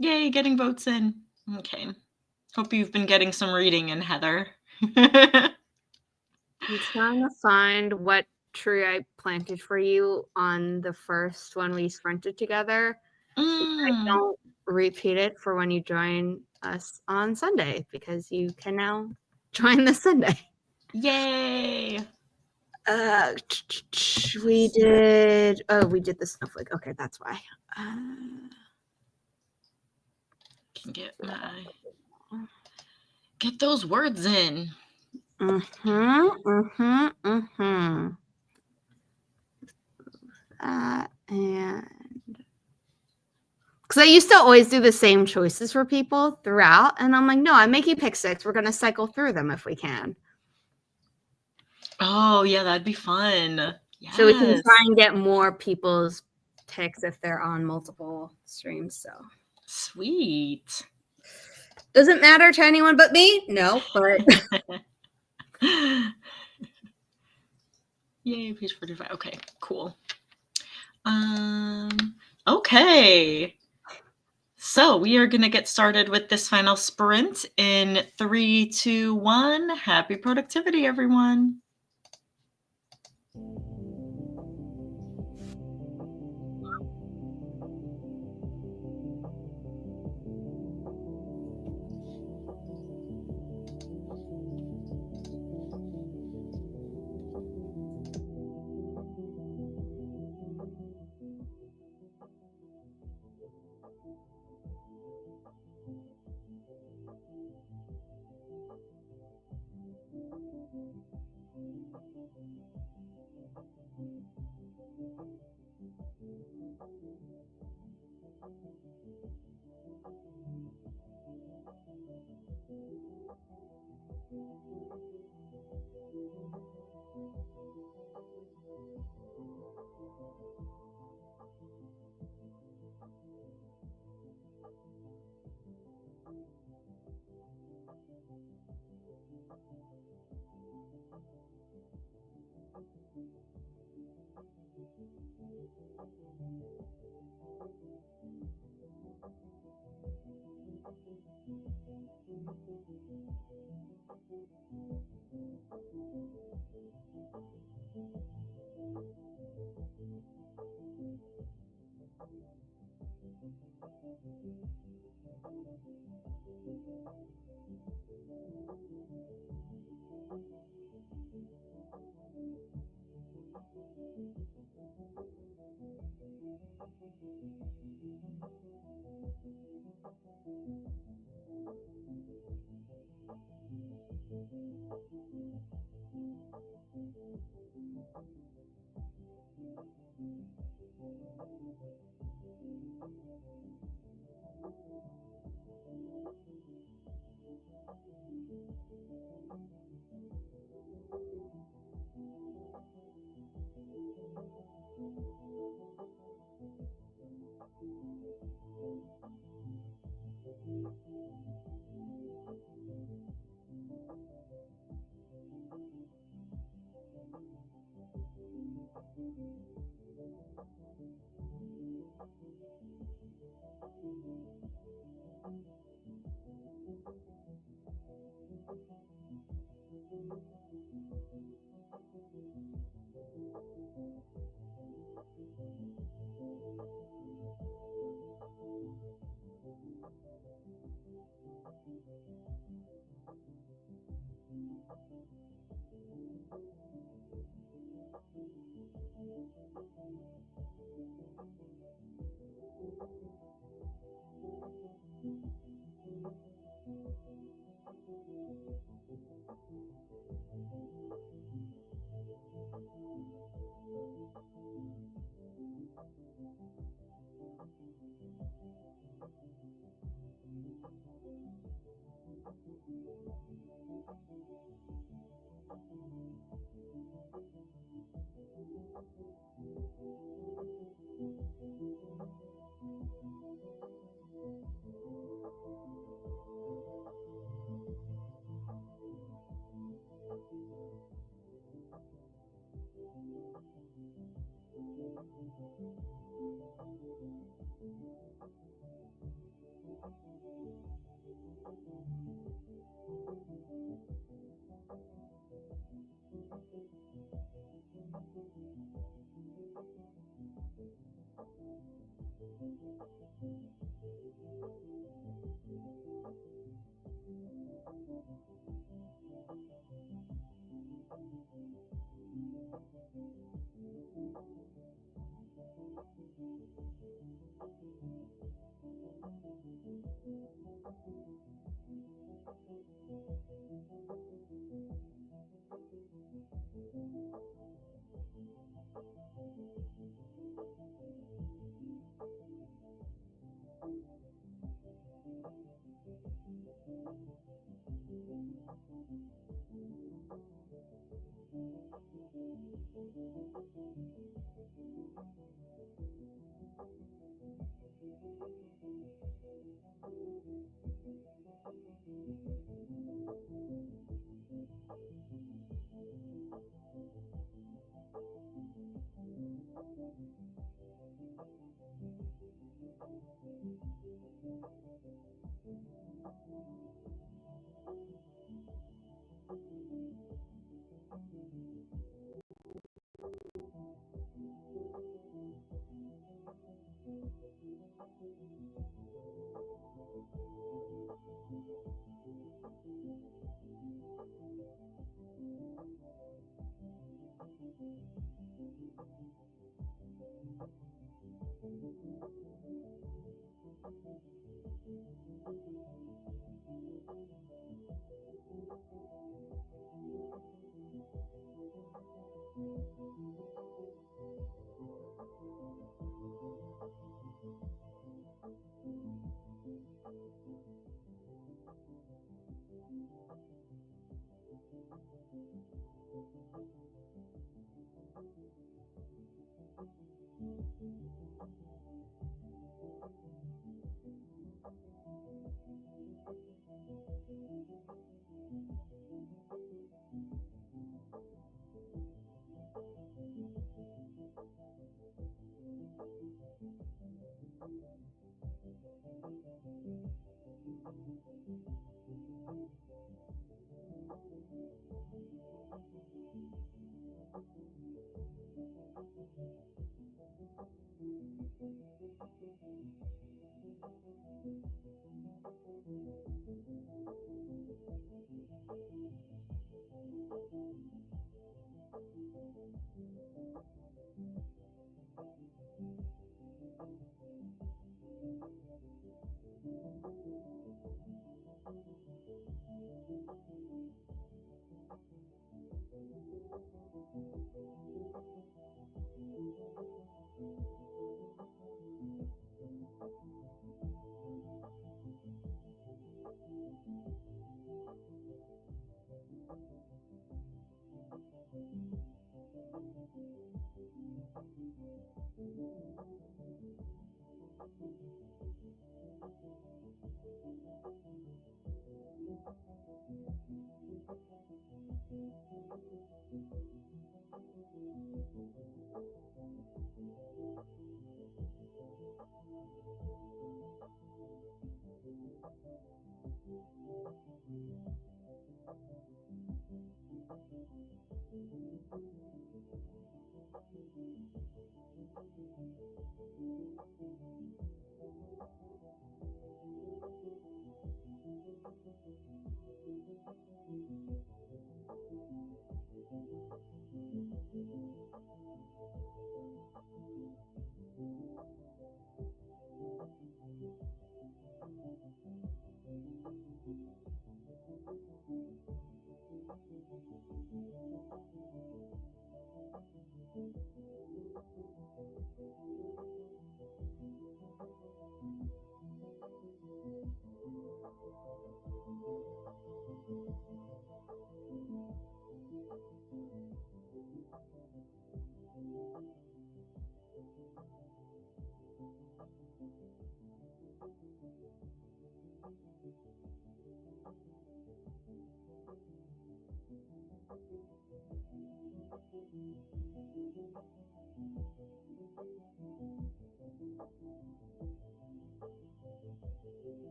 Yay, getting votes in. Okay. Hope you've been getting some reading in, Heather. I'm trying to find what tree I planted for you on the first one we sprinted together. I don't repeat it for when you join us on Sunday, because you can now join this Sunday. Yay! We did the snowflake. Okay, that's why. Can get those words in. And because I used to always do the same choices for people throughout, and I'm like, no, I make you pick 6. We're gonna cycle through them if we can. Oh yeah, that'd be fun. Yes. So we can try and get more people's picks if they're on multiple streams. So sweet. Doesn't matter to anyone but me? No, but yay, page 45. Okay, cool. Okay. So we are going to get started with this final sprint in 3, 2, 1. Happy productivity, everyone.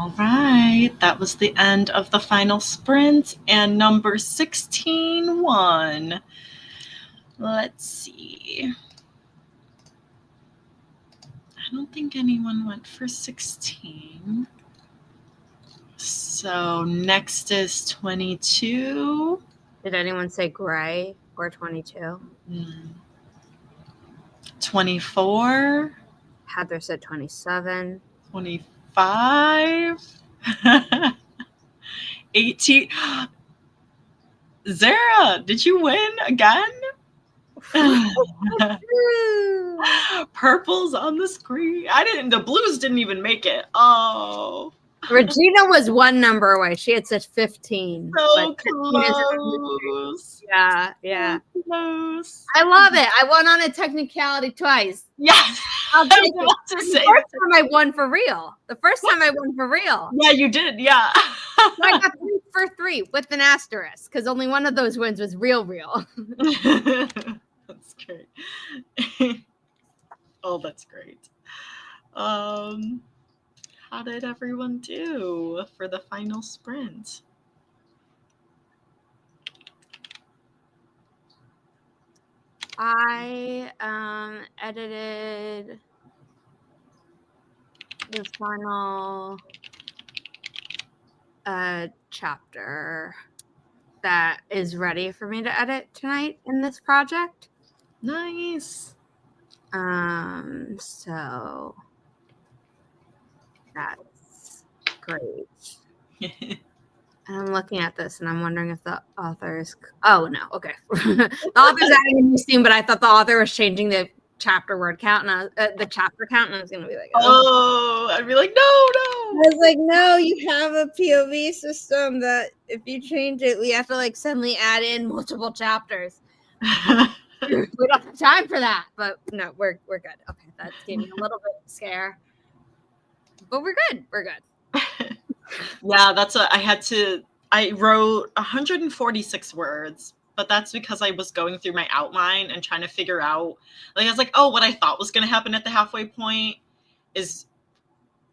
All right, that was the end of the final sprint, and number 16 won. Let's see. I don't think anyone went for 16. So next is 22. Did anyone say gray or 22? 24. Heather said 27. 25. 18. Zara, did you win again? Purple's on the screen. The blues didn't even make it. Oh. Regina was one number away. She had said 15. So close. Yeah. So close. I love it. I won on a technicality twice. Yes. I'll take it. To The say first time I won for real. Yeah, you did. Yeah. So I got 3 for 3 with an asterisk because only one of those wins was real. That's great. Oh, that's great. How did everyone do for the final sprint? I edited the final chapter that is ready for me to edit tonight in this project. Nice. So that's great. And I'm looking at this and I'm wondering if the author is. Oh, no. Okay. The author's adding a new scene, but I thought the author was changing the chapter word count and the chapter count. And I was going to be like, oh, I'd be like, no. I was like, no, you have a POV system that if you change it, we have to like suddenly add in multiple chapters. We don't have time for that. But no, we're good. Okay. That's gave me a little bit of scare. But we're good. Yeah, I wrote 146 words, but that's because I was going through my outline and trying to figure out, like, I was like, oh, what I thought was going to happen at the halfway point is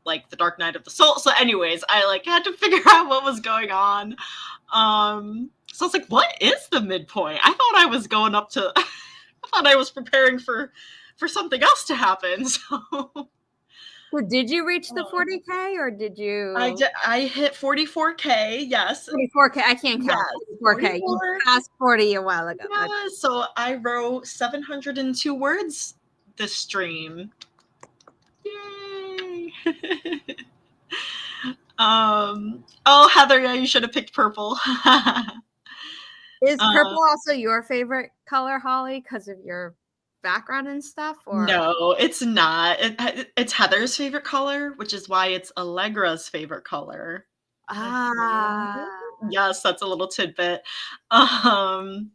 like the Dark Night of the Soul. So anyways, I like had to figure out what was going on. So I was like, what is the midpoint? I thought I was going up to, I thought I was preparing for something else to happen. So did you reach the 40K or did you? I hit 44K. Yes. 44K. I can't count. Yes, 44K. You passed 40 a while ago. Yeah, so I wrote 702 words this stream. Yay! Oh, Heather, yeah, you should have picked purple. Is purple also your favorite color, Holly, because of your background and stuff? Or no, it's not. It's Heather's favorite color, which is why it's Allegra's favorite color. Yes, that's a little tidbit. But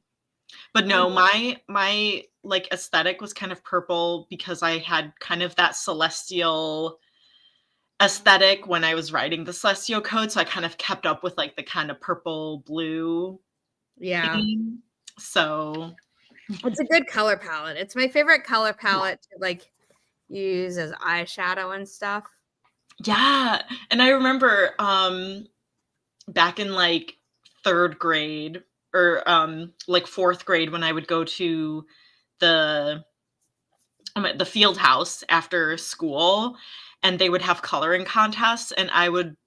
no, my like aesthetic was kind of purple because I had kind of that celestial aesthetic when I was writing the Celestial Code, so I kind of kept up with like the kind of purple blue. Yeah. Theme. So it's a good color palette. It's my favorite color palette to like use as eyeshadow and stuff. Yeah. And I remember back in like 3rd grade or like 4th grade when I would go to the field house after school and they would have coloring contests and I would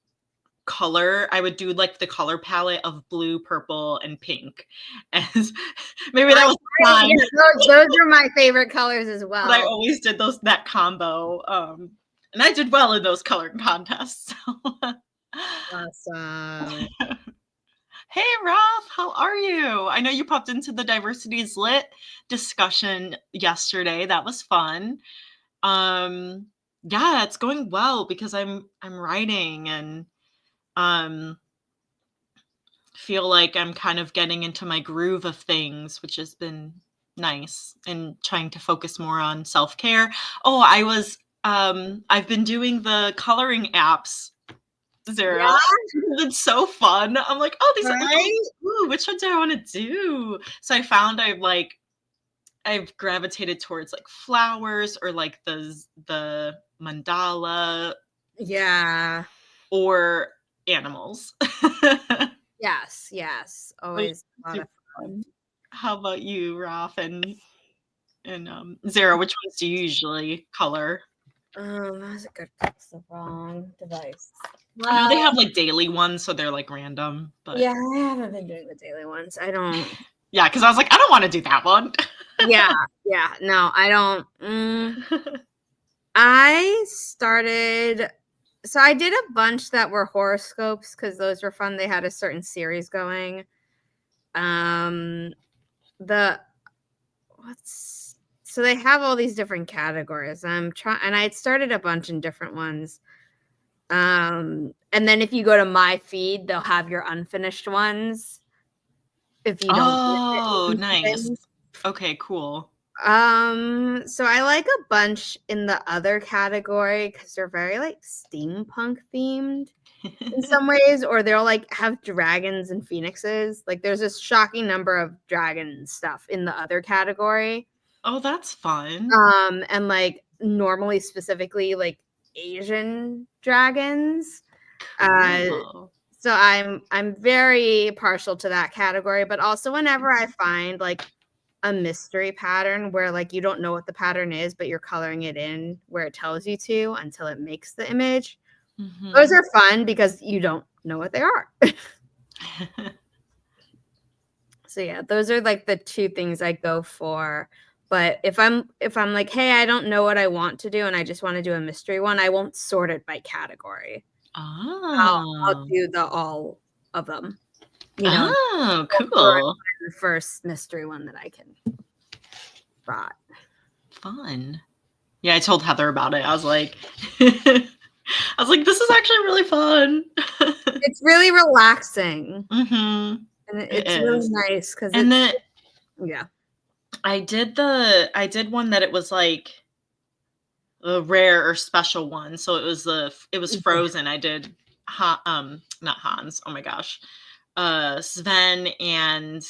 do like the color palette of blue, purple, and pink. And maybe that was fine. Those are my favorite colors as well. But I always did that combo. And I did well in those coloring contests. Awesome. Hey, Roth, how are you? I know you popped into the Diversity is Lit discussion yesterday. That was fun. Yeah, it's going well because I'm writing and feel like I'm kind of getting into my groove of things, which has been nice, and trying to focus more on self-care. Oh, I've been doing the coloring apps, Zara. Yeah. It's so fun. I'm like, oh, these are which ones do I want to do? So I found I've gravitated towards like flowers or like the mandala. Yeah. or animals. Yes. Always a lot of fun. How about you, Ralph and Zara? Which ones do you usually color? That was a good. That's the wrong device. I know they have like daily ones, so they're like random. But Yeah, I haven't been doing the daily ones. I don't. yeah, because I was like, I don't want to do that one. Yeah. No, I don't. I started. So I did a bunch that were horoscopes because those were fun. They had a certain series going. So they have all these different categories. I'm trying, and I had started a bunch in different ones. And then if you go to my feed, they'll have your unfinished ones. If you don't. Oh, nice. Okay, cool. So I like a bunch in the other category because they're very like steampunk themed in some ways, or they'll like have dragons and phoenixes. Like there's this shocking number of dragon stuff in the other category. Oh, that's fun. And like normally specifically like Asian dragons. Cool. So I'm very partial to that category, but also whenever I find like a mystery pattern where like you don't know what the pattern is, but you're coloring it in where it tells you to until it makes the image. Mm-hmm. Those are fun because you don't know what they are. So yeah, those are like the two things I go for. But if I'm like, hey, I don't know what I want to do and I just want to do a mystery one, I won't sort it by category. I'll do all of them. You know, cool. The first mystery one that I can brought. Fun. Yeah, I told Heather about it. I was like, this is actually really fun. It's really relaxing. Mm-hmm. And it's really nice because yeah. I did one that it was like a rare or special one. So it was Frozen. I did not Hans. Oh my gosh. Sven and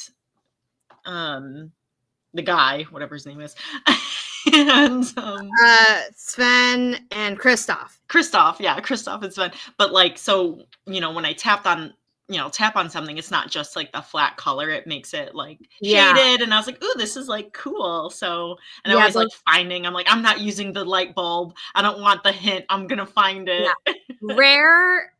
the guy, whatever his name is. And Sven and Kristoff, yeah, Kristoff and Sven. But like, so when I tap on something, it's not just like the flat color, it makes it like shaded. And I was like, ooh, this is like cool. So, and I was like I'm like, I'm not using the light bulb, I don't want the hint, I'm gonna find it. Rare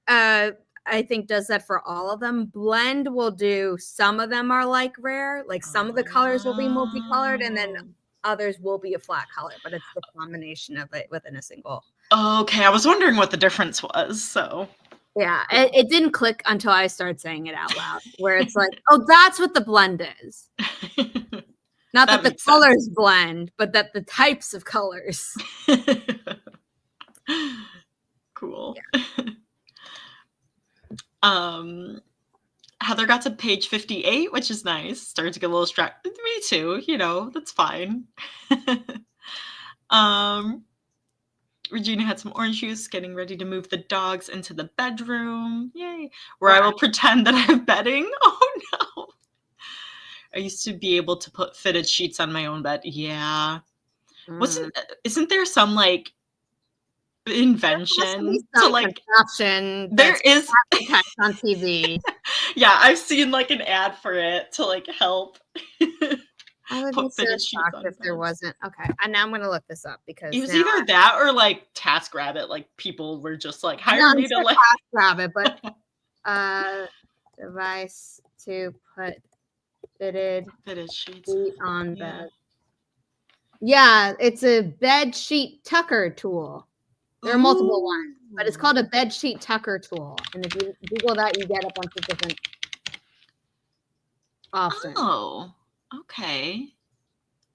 I think does that for all of them. Blend will do, some of them are like rare, like some of the colors will be multicolored and then others will be a flat color, but it's the combination of it within a single. Okay, I was wondering what the difference was. So yeah, it didn't click until I started saying it out loud, where it's like, oh, that's what the blend is. Not that the colors blend, but that the types of colors. Cool. Heather got to page 58, which is nice. Started to get a little distracted. Me too, that's fine. Regina had some orange juice, getting ready to move the dogs into the bedroom. Yay. Where I will pretend that I'm bedding. Oh no. I used to be able to put fitted sheets on my own bed. Yeah. Isn't there some like invention to like there is on TV? Yeah, I've seen like an ad for it to like help. I would be so shocked if there wasn't. Okay, and now I'm gonna look this up because it was either that or like TaskRabbit. Like people were just like hire me to like TaskRabbit, but device to put fitted sheets on bed. Yeah, it's a bed sheet tucker tool. There are multiple ones, but it's called a bed sheet tucker tool. And if you Google that, you get a bunch of different options. Oh, okay.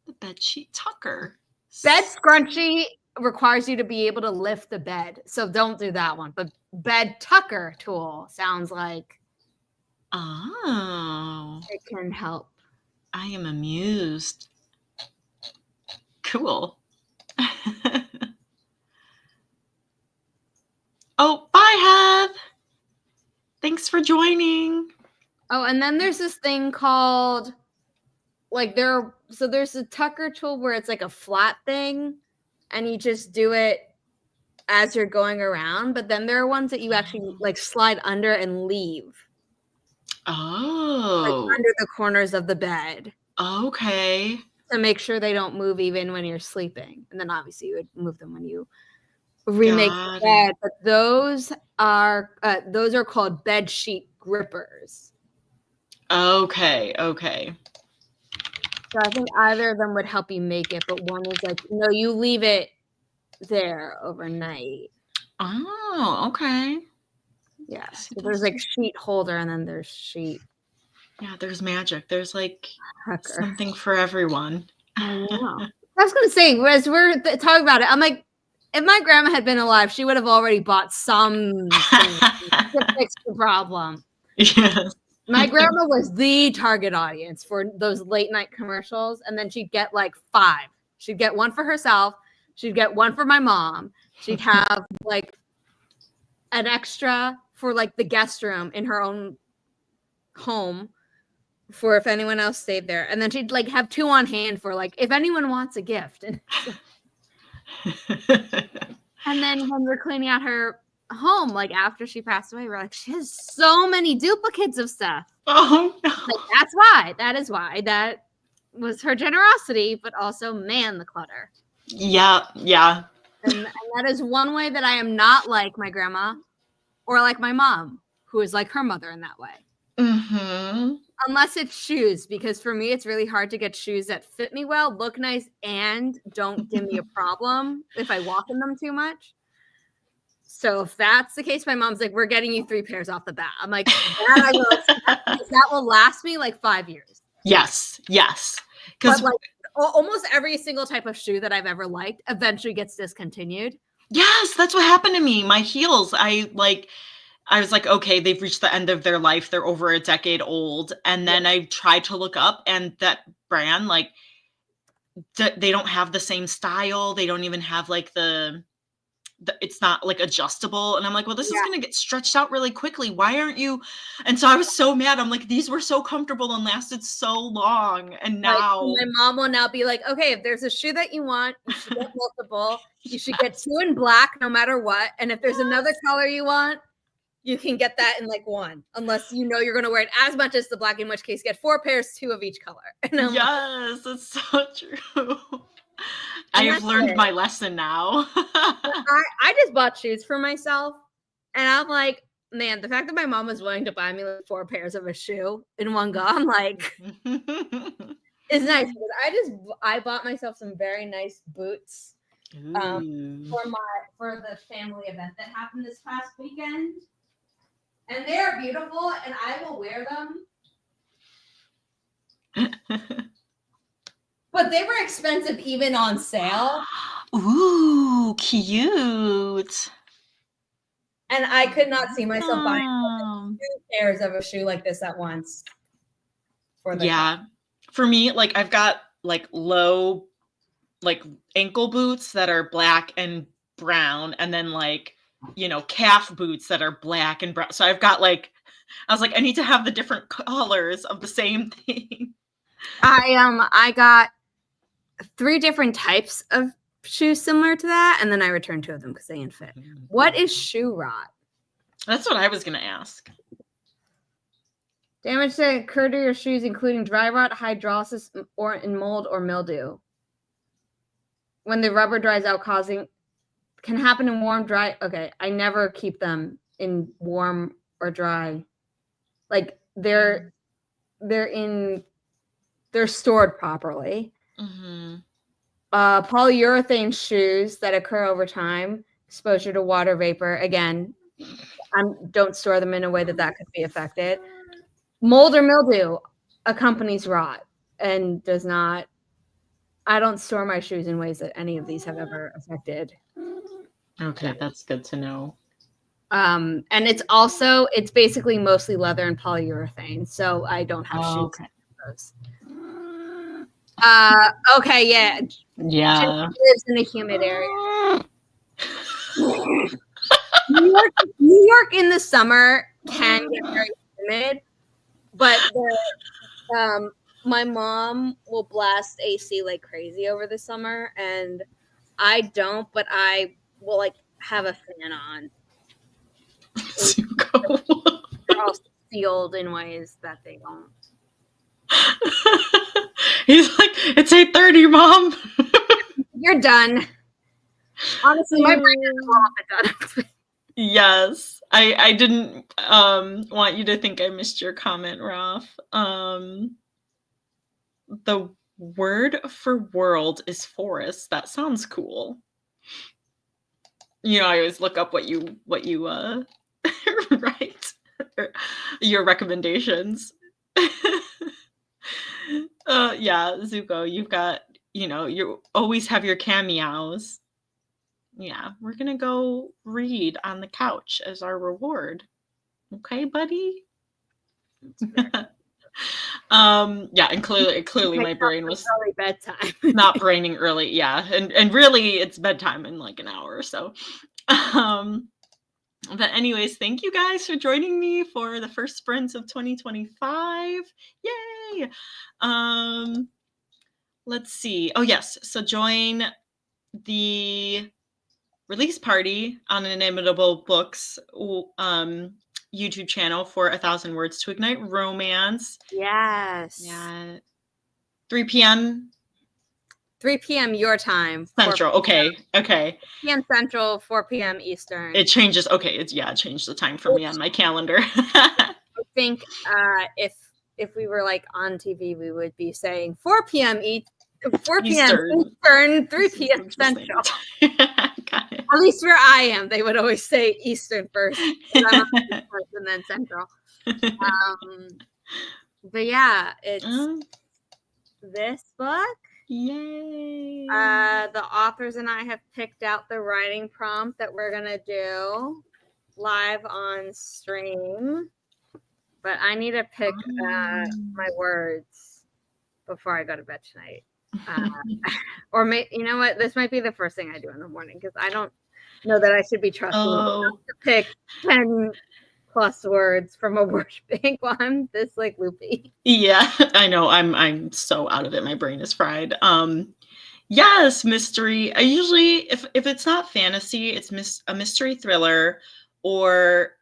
The bed sheet tucker. Bed scrunchie requires you to be able to lift the bed, so don't do that one. But bed tucker tool sounds like it can help. I am amused. Cool. Oh, bye, Heath. Thanks for joining. Oh, and then there's this thing called like there's a tucker tool where it's like a flat thing and you just do it as you're going around, but then there are ones that you actually like slide under and leave. Oh. Like under the corners of the bed. Okay. To make sure they don't move even when you're sleeping. And then obviously you would move them when you remake the bed. But those are called bed sheet grippers. Okay. So I think either of them would help you make it, but one is like, no, you leave it there overnight. Oh, okay. Yeah. So there's like sheet holder and then there's sheet. Yeah, there's magic. There's like something for everyone. I know. I was going to say, as we're talking about it, I'm like, if my grandma had been alive, she would have already bought something to fix the problem. Yes. My grandma was the target audience for those late night commercials. And then she'd get like 5. She'd get one for herself. She'd get one for my mom. She'd have like an extra for like the guest room in her own home for if anyone else stayed there. And then she'd like have 2 on hand for like if anyone wants a gift. And then when we're cleaning out her home, like after she passed away, we're like, she has so many duplicates of stuff. Oh no. Like, that's why. That is why. That was her generosity, but also the clutter. Yeah. And that is one way that I am not like my grandma or like my mom, who is like her mother in that way. Mm-hmm. Unless it's shoes, because for me, it's really hard to get shoes that fit me well, look nice, and don't give me a problem if I walk in them too much. So if that's the case, my mom's like, we're getting you 3 pairs off the bat. I'm like, that will last me like 5 years. Yes. But like almost every single type of shoe that I've ever liked eventually gets discontinued. Yes, that's what happened to me. My heels, I was like, okay, they've reached the end of their life. They're over a decade old. And then I tried to look up, and that brand, like, they don't have the same style. They don't even have like it's not like adjustable. And I'm like, well, this is going to get stretched out really quickly. Why aren't you? And so I was so mad. I'm like, these were so comfortable and lasted so long. And now my mom will now be like, okay, if there's a shoe that you want, you should get multiple. You should get 2 in black no matter what. And if there's another color you want, you can get that in like 1, unless you know you're going to wear it as much as the black, in which case get 4 pairs, 2 of each color. Yes, that's so true. I have learned my lesson now. I just bought shoes for myself, and I'm like, man, the fact that my mom was willing to buy me like 4 pairs of a shoe in one go, I'm like, it's nice because I bought myself some very nice boots for the family event that happened this past weekend. And they are beautiful, and I will wear them. But they were expensive even on sale. Ooh, cute. And I could not see myself buying 2 pairs of a shoe like this at once. For me, like I've got like low, like ankle boots that are black and brown, and then like, you know, calf boots that are black and brown. So I've got like, I was like, I need to have the different colors of the same thing. I got 3 different types of shoes similar to that, and then I returned 2 of them because they didn't fit. What is shoe rot? That's what I was going to ask. Damage that occur to your shoes, including dry rot, hydrolysis, or in mold or mildew. When the rubber dries out, can happen in warm, dry. Okay, I never keep them in warm or dry. Like they're stored properly. Mm-hmm. Polyurethane shoes that occur over time, exposure to water vapor. Again, don't store them in a way that could be affected. Mold or mildew accompanies rot and does not. I don't store my shoes in ways that any of these have ever affected. Okay, that's good to know. And it's basically mostly leather and polyurethane, so I don't have shoes. Okay. Those. Okay, yeah. Yeah. She lives in a humid area. New York in the summer can get very humid, but my mom will blast AC like crazy over the summer, and I don't, but I will like have a fan on. Zuko. They're all sealed in ways that they don't. He's like, it's 8:30, Mom. You're done. Honestly, my brain is all done. Yes. I didn't want you to think I missed your comment, Raf. The word for world is forest. That sounds cool. You know, I always look up what you write. Your recommendations. Yeah, Zuko, you've got, you always have your cameos. Yeah, we're gonna go read on the couch as our reward. Okay, buddy? Yeah, and clearly my brain was early bedtime. not braining early. Yeah, and really it's bedtime in like an hour or so. But anyways, thank you guys for joining me for the first sprint of 2025. Yay! Let's see. Oh yes, so join the release party on Inimitable Books YouTube channel for 1,000 Words to Ignite Romance. Yes. Yeah. 3 p.m. 3 p.m. your time. Central. Okay. 3 p.m. Central, 4 p.m. Eastern. It changes. Okay. It changed the time for me on my calendar. I think if we were like on TV, we would be saying 4 p.m. 4 p.m. Eastern, 3 p.m. Central. Got it. At least where I am, they would always say Eastern first, and I'm on East first and then Central. But yeah, it's this book. Yay! The authors and I have picked out the writing prompt that we're gonna do live on stream, but I need to pick my words before I go to bed tonight. Or you know what? This might be the first thing I do in the morning because I don't know that I should be trusting to pick 10 plus words from a word bank while I'm this like loopy. Yeah, I know. I'm so out of it. My brain is fried. Yes, mystery. I usually, if it's not fantasy, it's a mystery thriller or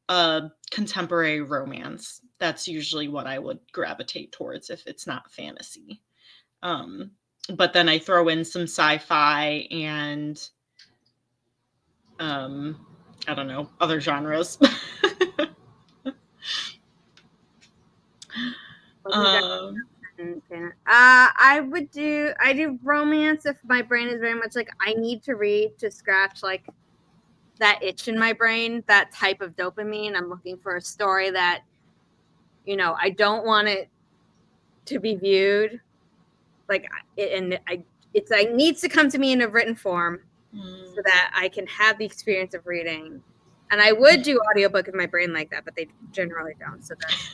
a contemporary romance. That's usually what I would gravitate towards if it's not fantasy. But then I throw in some sci-fi and I don't know, other genres. I do romance if my brain is very much like I need to read to scratch like that itch in my brain, that type of dopamine. I'm looking for a story that, I don't want it to be viewed like it needs to come to me in a written form so that I can have the experience of reading. And I would do audiobook in my brain like that, but they generally don't. So that's,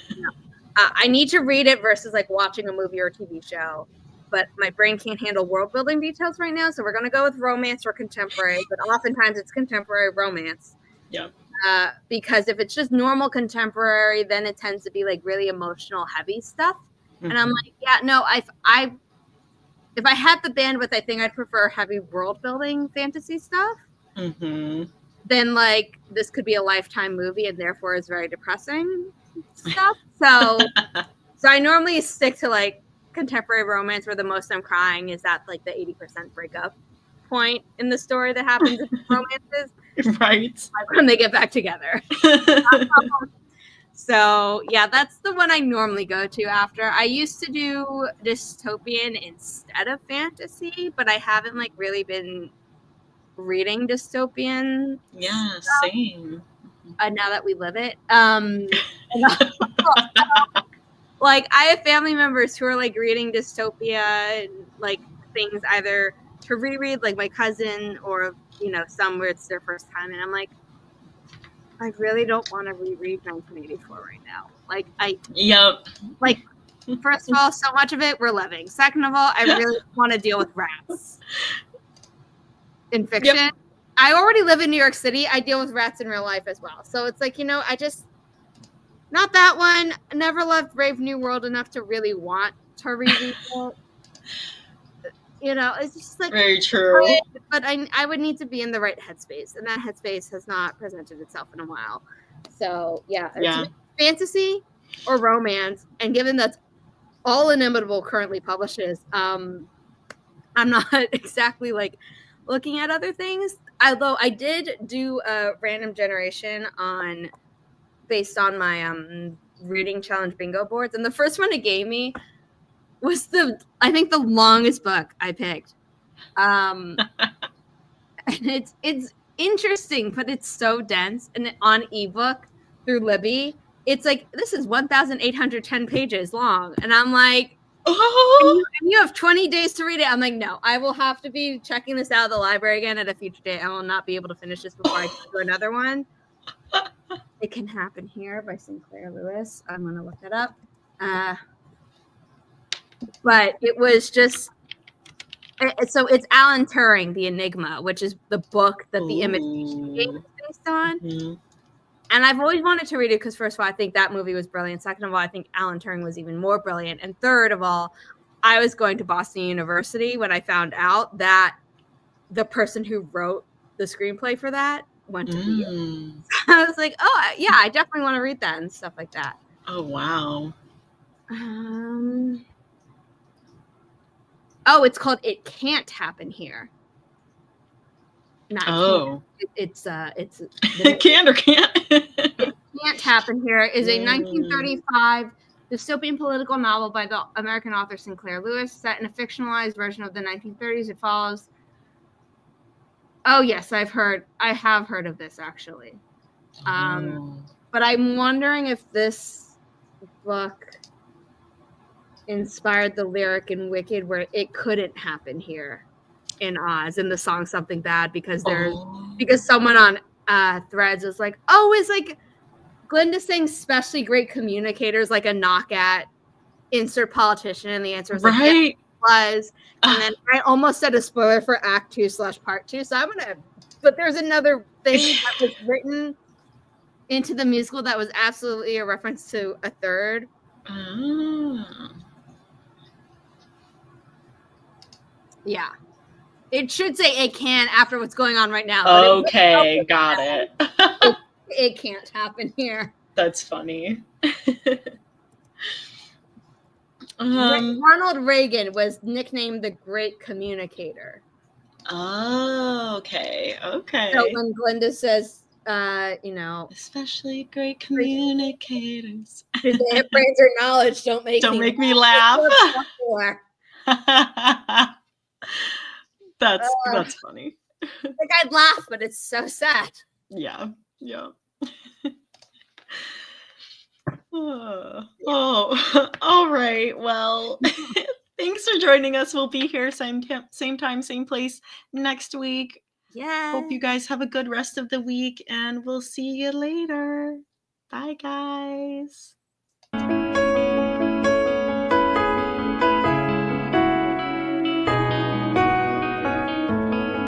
I need to read it versus like watching a movie or a TV show. But my brain can't handle world building details right now. So we're going to go with romance or contemporary. But oftentimes it's contemporary romance. Yeah. Because if it's just normal contemporary, then it tends to be like really emotional, heavy stuff. Mm-hmm. And I'm like, yeah, no, if I had the bandwidth, I think I'd prefer heavy world building fantasy stuff. Mm-hmm. Then like this could be a Lifetime movie and therefore is very depressing stuff. So I normally stick to like contemporary romance where the most I'm crying is at like the 80% breakup point in the story that happens in romances. Right. Like when they get back together. So yeah, that's the one I normally go to after. I used to do dystopian instead of fantasy, but I haven't like really been reading dystopian. Yeah, stuff, same. now that we live it. Like I have family members who are like reading dystopia, like things either to reread, like my cousin, or some where it's their first time, and I'm like, I really don't want to reread 1984 right now. Like first of all, so much of it we're living. Second of all, I really want to deal with rats in fiction. Yep. I already live in New York City. I deal with rats in real life as well. So it's like, I just, not that one. I never loved Brave New World enough to really want to reread it. You know, it's just like Very true. but I would need to be in the right headspace, and that headspace has not presented itself in a while. So yeah, Yeah. it's fantasy or romance, and given that's all Inimitable currently publishes, I'm not exactly like looking at other things. Although I did do a random generation based on my reading challenge bingo boards, and the first one it gave me was I think the longest book I picked. And it's interesting, but it's so dense. And on ebook through Libby, it's like this is 1,810 pages long, and I'm like, Oh. and you have 20 days to read it. I'm like, no, I will have to be checking this out of the library again at a future date. I will not be able to finish this before I do another one. It Can Happen Here by Sinclair Lewis. I'm gonna look that up. But it was just so it's Alan Turing, The Enigma, which is the book that the Imitation Game is based on. Mm-hmm. And I've always wanted to read it because, first of all, I think that movie was brilliant. Second of all, I think Alan Turing was even more brilliant. And third of all, I was going to Boston University when I found out that the person who wrote the screenplay for that went to be it. I was like, oh, yeah, I definitely want to read that and stuff like that. Oh, wow. Oh, it's called It Can't Happen Here. Oh. It's It can or can't. It Can't Happen Here is a 1935 dystopian political novel by the American author Sinclair Lewis, set in a fictionalized version of the 1930s. It follows. Oh yes, I have heard of this actually. But I'm wondering if this book inspired the lyric in Wicked where it couldn't happen here in Oz in the song Something Bad because someone on Threads was like, oh, is like Glinda saying especially great communicators like a knock at insert politician, and the answer was like, yeah, it was. And then I almost said a spoiler for Act 2/Part 2, so but there's another thing that was written into the musical that was absolutely a reference to a third. Yeah. It should say it can after what's going on right now. But Okay, got it. It can't happen here. That's funny. Ronald Reagan was nicknamed the Great Communicator. Oh, okay. So when Glinda says, especially great communicators. Their brains or knowledge don't make me laugh. That's funny. Like I'd laugh, but it's so sad. Yeah. Oh, all right. Well, thanks for joining us. We'll be here same time, same place next week. Yeah. Hope you guys have a good rest of the week, and we'll see you later. Bye, guys.